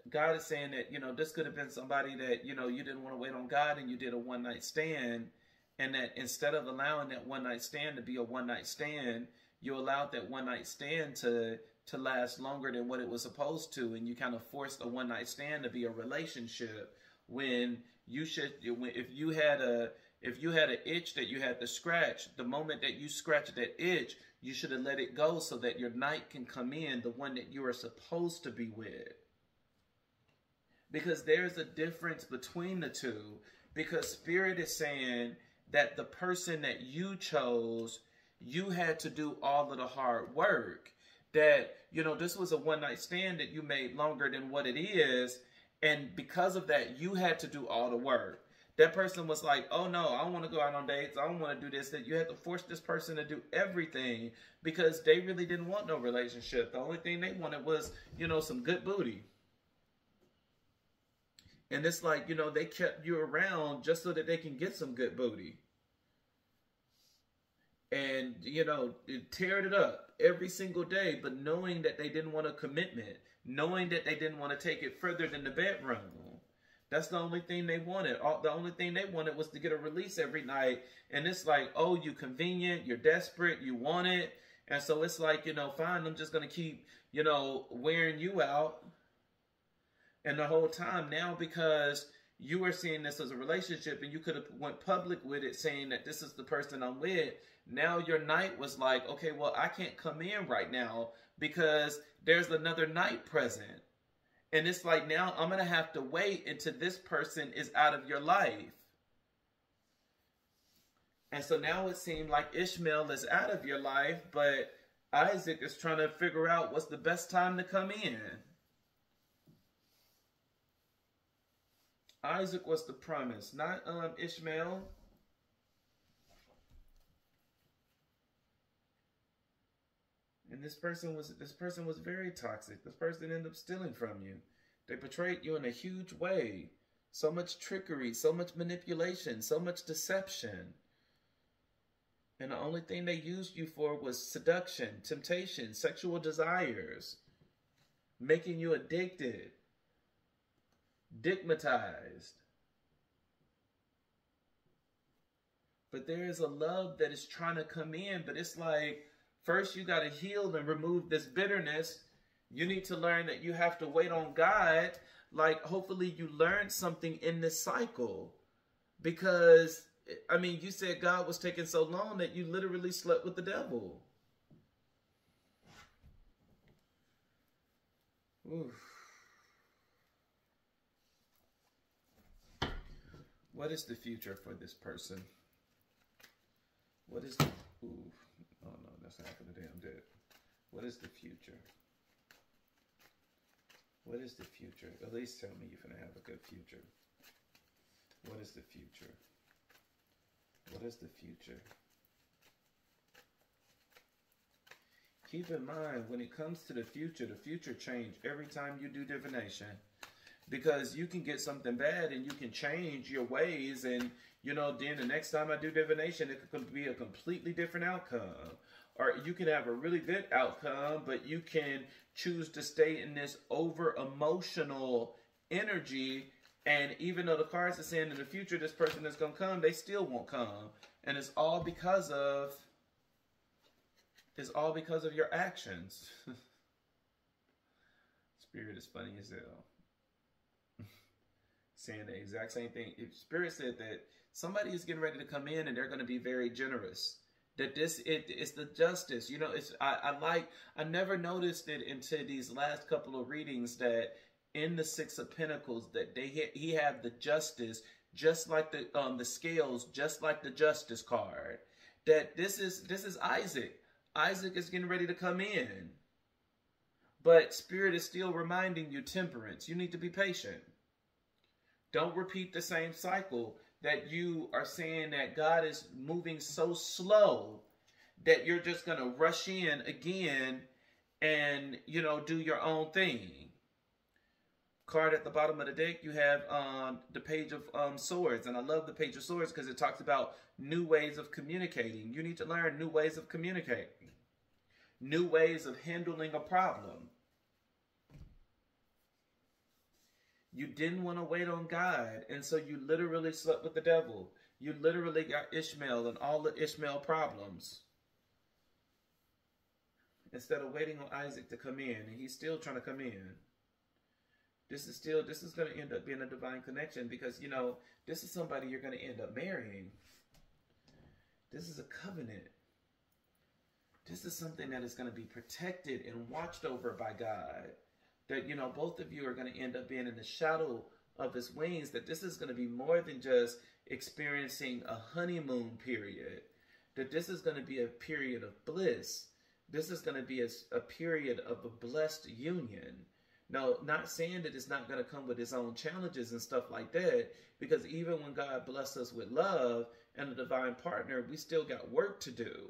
God is saying that, this could have been somebody that, you didn't want to wait on God and you did a one-night stand. And that instead of allowing that one-night stand to be a one-night stand, you allowed that one-night stand to last longer than what it was supposed to. And you kind of forced a one-night stand to be a relationship when you should, if you had an itch that you had to scratch, the moment that you scratched that itch, you should have let it go so that your night can come in, the one that you are supposed to be with. Because there's a difference between the two. Because Spirit is saying that the person that you chose, you had to do all of the hard work. That, this was a one-night stand that you made longer than what it is. And because of that, you had to do all the work. That person was like, oh no, I don't want to go out on dates. I don't want to do this. That you had to force this person to do everything because they really didn't want no relationship. The only thing they wanted was, some good booty. And it's like, they kept you around just so that they can get some good booty. And, teared it up every single day, but knowing that they didn't want a commitment, knowing that they didn't want to take it further than the bedroom. That's the only thing they wanted. The only thing they wanted was to get a release every night. And it's like, oh, you convenient, you're desperate, you want it. And so it's like, fine, I'm just going to keep, wearing you out. And the whole time now, because you were seeing this as a relationship and you could have went public with it saying that this is the person I'm with. Now your night was like, okay, well, I can't come in right now because there's another night present. And it's like, now I'm going to have to wait until this person is out of your life. And so now it seemed like Ishmael is out of your life, but Isaac is trying to figure out what's the best time to come in. Isaac was the promise, not Ishmael. And this person was very toxic. This person ended up stealing from you. They betrayed you in a huge way. So much trickery, so much manipulation, so much deception. And the only thing they used you for was seduction, temptation, sexual desires, making you addicted, stigmatized. But there is a love that is trying to come in, but it's like, first you got to heal and remove this bitterness. You need to learn that you have to wait on God. Like, hopefully you learned something in this cycle. Because, I mean, you said God was taking so long that you literally slept with the devil. Oof. What is the future for this person? What is the... Ooh. Oh no, that's half of the damn dead. What is the future? What is the future? At least tell me you're going to have a good future. What is the future? What is the future? Keep in mind, when it comes to the future changes every time you do divination. Because you can get something bad and you can change your ways, and then the next time I do divination, it could be a completely different outcome. Or you can have a really good outcome, but you can choose to stay in this over emotional energy, and even though the cards are saying in the future this person is going to come, they still won't come. And it's all because of your actions. Spirit is funny as hell. Saying the exact same thing. If Spirit said that somebody is getting ready to come in and they're going to be very generous. That it's the justice. I never noticed it until these last couple of readings that in the Six of Pentacles that he had the justice, just like the scales, just like the justice card. That this is Isaac. Isaac is getting ready to come in. But Spirit is still reminding you temperance. You need to be patient. Don't repeat the same cycle that you are saying that God is moving so slow that you're just going to rush in again and, do your own thing. card at the bottom of the deck, you have the Page of Swords. And I love the Page of Swords because it talks about new ways of communicating. You need to learn new ways of communicating, new ways of handling a problem. You didn't want to wait on God, and so you literally slept with the devil. You literally got Ishmael and all the Ishmael problems, instead of waiting on Isaac to come in, and he's still trying to come in. This is going to end up being a divine connection, because, you know, this is somebody you're going to end up marrying. This is a covenant. This is something that is going to be protected and watched over by God. That, you know, both of you are going to end up being in the shadow of his wings. That this is going to be more than just experiencing a honeymoon period. That this is going to be a period of bliss. This is going to be a period of a blessed union. No, not saying that it's not going to come with its own challenges and stuff like that. Because even when God blessed us with love and a divine partner, we still got work to do.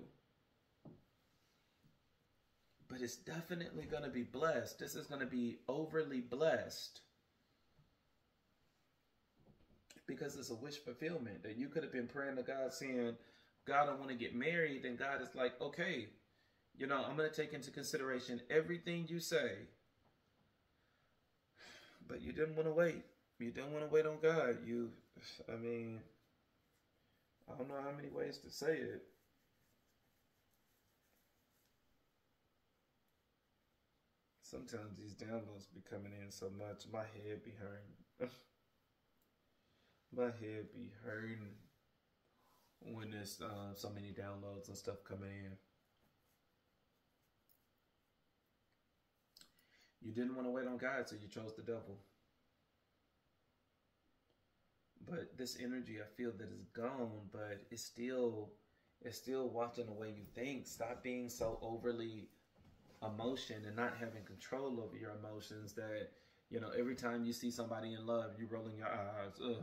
But it's definitely going to be blessed. This is going to be overly blessed. Because it's a wish fulfillment. That you could have been praying to God saying, God, I want to get married. And God is like, okay, you know, I'm going to take into consideration everything you say. But you didn't want to wait. You didn't want to wait on God. I mean, I don't know how many ways to say it. Sometimes these downloads be coming in so much, my head be hurting. My head be hurting when there's so many downloads and stuff coming in. You didn't want to wait on God, so you chose the devil. But this energy, I feel that is gone, but it's still watching the way you think. Stop being so overly emotion and not having control over your emotions, that, you know, every time you see somebody in love, you rolling your eyes. Ugh.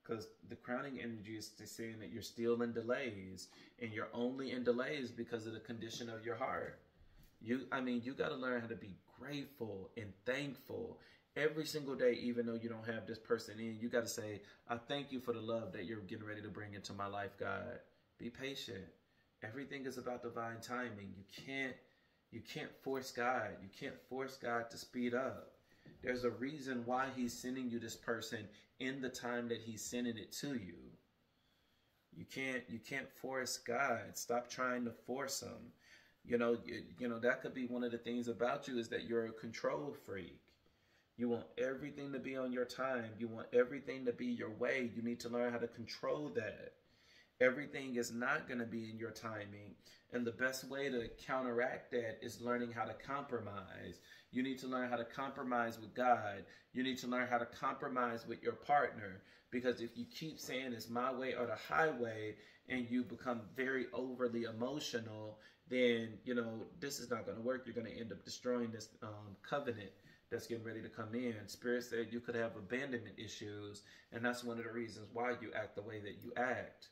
Because the crowning energy is saying that you're still in delays, and you're only in delays because of the condition of your heart. You got to learn how to be grateful and thankful every single day, even though you don't have this person in. You got to say, I thank you for the love that you're getting ready to bring into my life, God. Be patient. Everything is about divine timing. You can't force God. You can't force God to speed up. There's a reason why he's sending you this person in the time that he's sending it to you. You can't force God. Stop trying to force him. You know, that could be one of the things about you, is that you're a control freak. You want everything to be on your time. You want everything to be your way. You need to learn how to control that. Everything is not going to be in your timing. And the best way to counteract that is learning how to compromise. You need to learn how to compromise with God. You need to learn how to compromise with your partner. Because if you keep saying it's my way or the highway, and you become very overly emotional, then, you know, this is not going to work. You're going to end up destroying this covenant that's getting ready to come in. Spirit said you could have abandonment issues. And that's one of the reasons why you act the way that you act.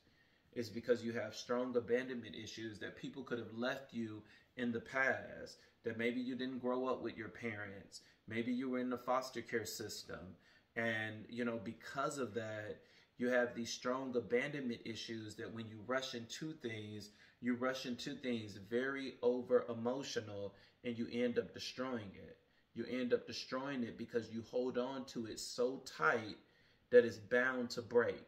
Is because you have strong abandonment issues, that people could have left you in the past, that maybe you didn't grow up with your parents, maybe you were in the foster care system, and, you know, because of that, you have these strong abandonment issues, that when you rush into things very over emotional, and you end up destroying it. You end up destroying it because you hold on to it so tight that it's bound to break.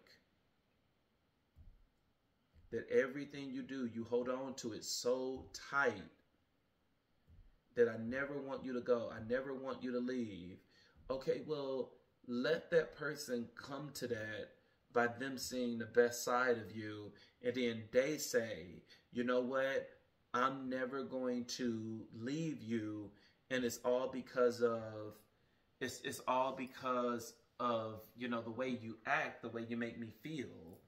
That everything you do, you hold on to it so tight that I never want you to go. I never want you to leave. Okay, well, let that person come to that by them seeing the best side of you. And then they say, you know what? I'm never going to leave you. And it's all because of, you know, the way you act, the way you make me feel.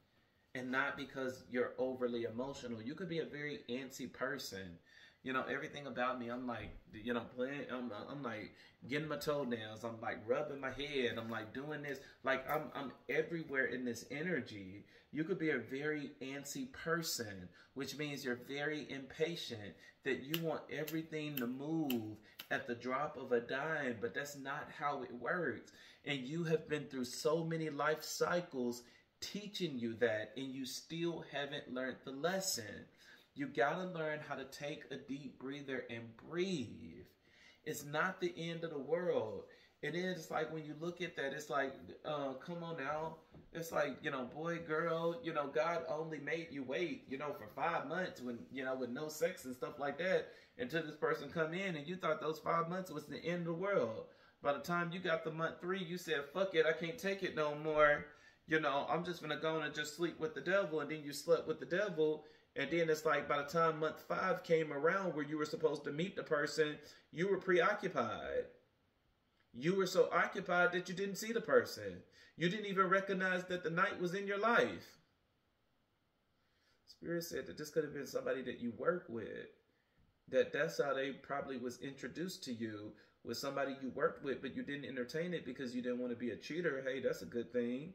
And not because you're overly emotional. You could be a very antsy person. You know, everything about me, I'm like, you know, playing, I'm like getting my toenails. I'm like rubbing my head. I'm like doing this. Like I'm everywhere in this energy. You could be a very antsy person, which means you're very impatient, that you want everything to move at the drop of a dime, but that's not how it works. And you have been through so many life cycles teaching you that, and you still haven't learned the lesson. You got to learn how to take a deep breather and breathe. It's not the end of the world. It is like when you look at that, it's like, come on now. It's like, boy, girl, God only made you wait, for 5 months when, with no sex and stuff like that until this person come in, and you thought those 5 months was the end of the world. By the time you got the month 3, you said, fuck it, I can't take it no more. I'm just going to go and just sleep with the devil. And then you slept with the devil. And then it's like by the time month 5 came around where you were supposed to meet the person, you were preoccupied. You were so occupied that you didn't see the person. You didn't even recognize that the night was in your life. Spirit said that this could have been somebody that you work with. That's how they probably was introduced to you, with somebody you worked with, but you didn't entertain it because you didn't want to be a cheater. Hey, that's a good thing.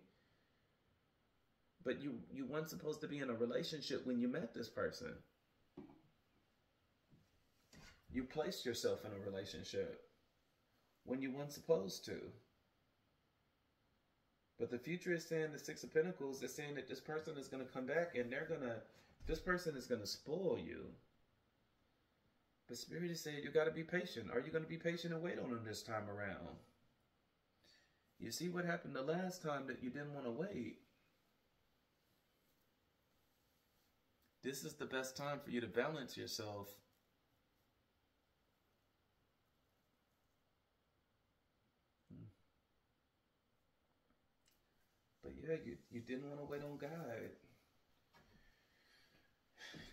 But you weren't supposed to be in a relationship when you met this person. You placed yourself in a relationship when you weren't supposed to. But the future is saying, the 6 of Pentacles is saying that this person is going to come back and this person is going to spoil you. But Spirit is saying you got to be patient. Are you going to be patient and wait on them this time around? You see what happened the last time that you didn't want to wait. This is the best time for you to balance yourself. But yeah, you didn't want to wait on God.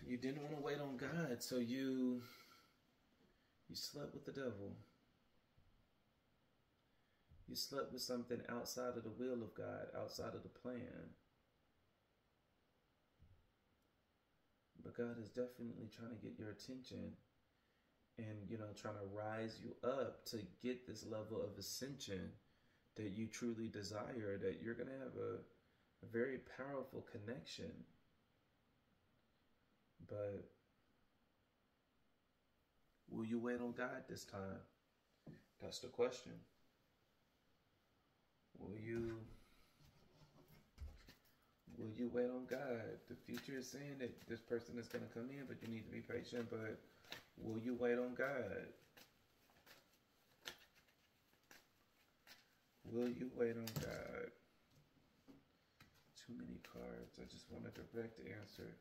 You didn't want to wait on God, so you slept with the devil. You slept with something outside of the will of God, outside of the plan. But God is definitely trying to get your attention and, trying to rise you up to get this level of ascension that you truly desire, that you're going to have a very powerful connection. But will you wait on God this time? That's the question. Will you wait on God? The future is saying that this person is going to come in, but you need to be patient. But will you wait on God? Will you wait on God? Too many cards. I just want a direct answer.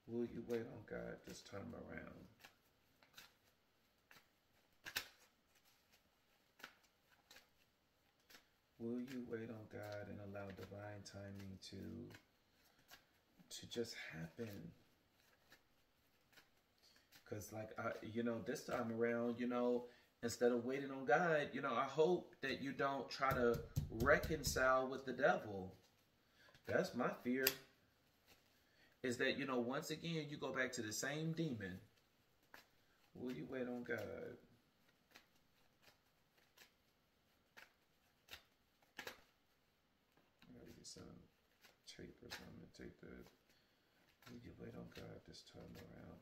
Will you wait on God this time around? Will you wait on God and allow divine timing to just happen? Because this time around, instead of waiting on God, I hope that you don't try to reconcile with the devil. That's my fear. Is that, once again, you go back to the same demon. Will you wait on God? I gotta get some tape or something to take the... Will you wait on God this time around?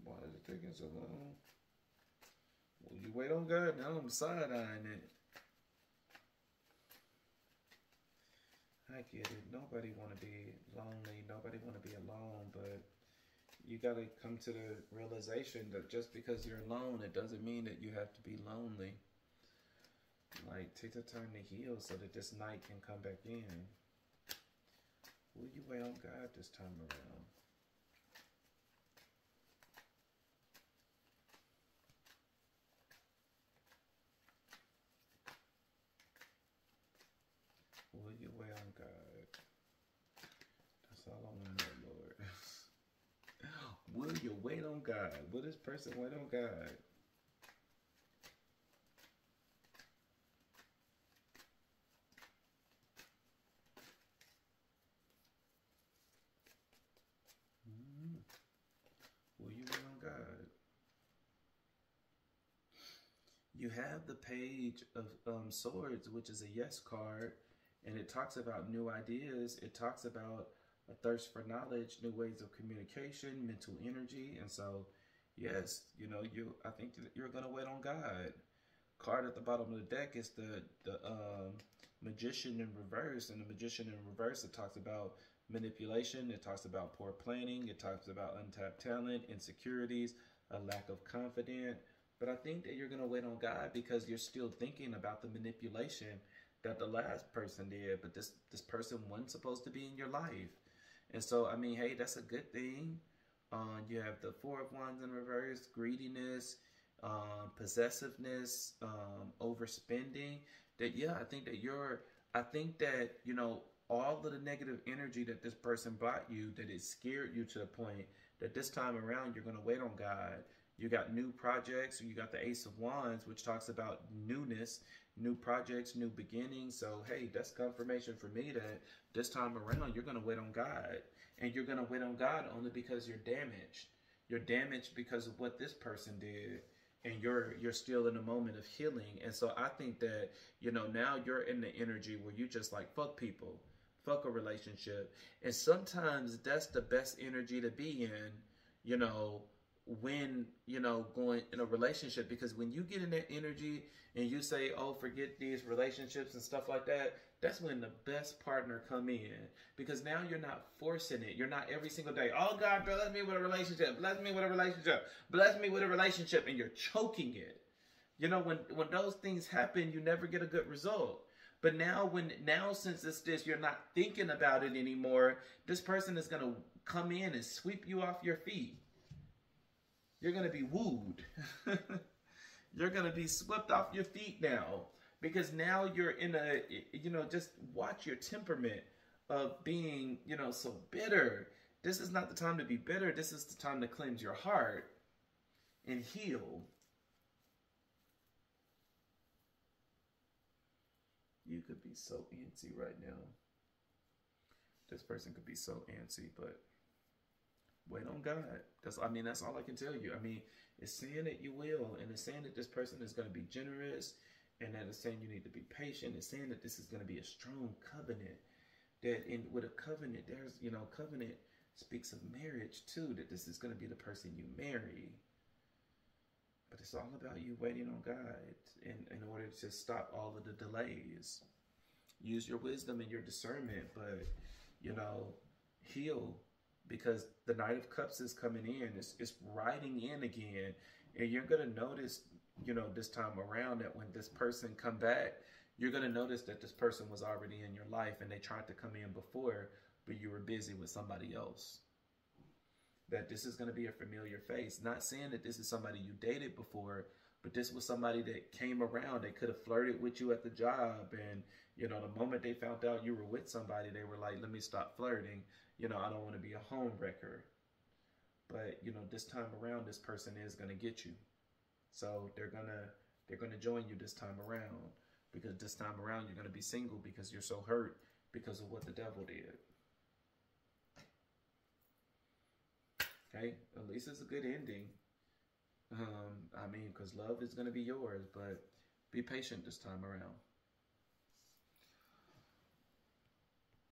Why is it taking so long? Will you wait on God? Now I'm side-eyeing it. I get it. Nobody want to be lonely. Nobody want to be alone. But you got to come to the realization that just because you're alone, it doesn't mean that you have to be lonely. Like, take the time to heal so that this night can come back in. Will you wait on God this time around? Will you wait on God? That's all I want to know, Lord. Will you wait on God? Will this person wait on God? Will you wait on God? You have the Page of Swords, which is a yes card. And it talks about new ideas. It talks about a thirst for knowledge, new ways of communication, mental energy. And so, yes, you know, I think that you're gonna wait on God. Card at the bottom of the deck is the magician in reverse, and the magician in reverse, it talks about manipulation, it talks about poor planning, it talks about untapped talent, insecurities, a lack of confidence. But I think that you're gonna wait on God because you're still thinking about the manipulation that the last person did, but this person wasn't supposed to be in your life. And so, I mean, hey, that's a good thing. You have the Four of Wands in reverse, greediness, possessiveness, overspending. That, yeah, I think that, you know, all of the negative energy that this person brought you, that it scared you to the point that this time around you're going to wait on God. You got new projects. You got the Ace of Wands, which talks about newness, new projects, new beginnings. So, hey, that's confirmation for me that this time around you're going to wait on God. And you're going to wait on God only because you're damaged. You're damaged because of what this person did. And you're still in a moment of healing. And so I think that, you know, now you're in the energy where you just like, fuck people, fuck a relationship. And sometimes that's the best energy to be in, you know, when, you know, going in a relationship. Because when you get in that energy and you say, oh, forget these relationships and stuff like that, that's when the best partner come in. Because now you're not forcing it. You're not every single day, oh God, bless me with a relationship, bless me with a relationship, bless me with a relationship, and you're choking it. You know, when those things happen, you never get a good result. But now since it's this, you're not thinking about it anymore, this person is gonna come in and sweep you off your feet. You're going to be wooed. You're going to be swept off your feet now. Because now you're in a, you know, just watch your temperament of being, you know, so bitter. This is not the time to be bitter. This is the time to cleanse your heart and heal. You could be so antsy right now. This person could be so antsy, but wait on God. That's all I can tell you. I mean, it's saying that you will, and it's saying that this person is going to be generous, and that it's saying you need to be patient. It's saying that this is going to be a strong covenant. That with a covenant, there's, you know, covenant speaks of marriage too, that this is going to be the person you marry. But it's all about you waiting on God in order to stop all of the delays. Use your wisdom and your discernment, but, you know, heal. Because the Knight of Cups is coming in. It's riding in again. And you're going to notice, you know, this time around that when this person come back, you're going to notice that this person was already in your life and they tried to come in before, but you were busy with somebody else. That this is going to be a familiar face. Not saying that this is somebody you dated before, but this was somebody that came around. They could have flirted with you at the job. And, you know, the moment they found out you were with somebody, they were like, let me stop flirting. You know, I don't want to be a home wrecker. But, you know, this time around, this person is going to get you. So they're going to join you this time around. Because this time around, you're going to be single because you're so hurt because of what the devil did. Okay? At least it's a good ending. I mean, because love is going to be yours. But be patient this time around.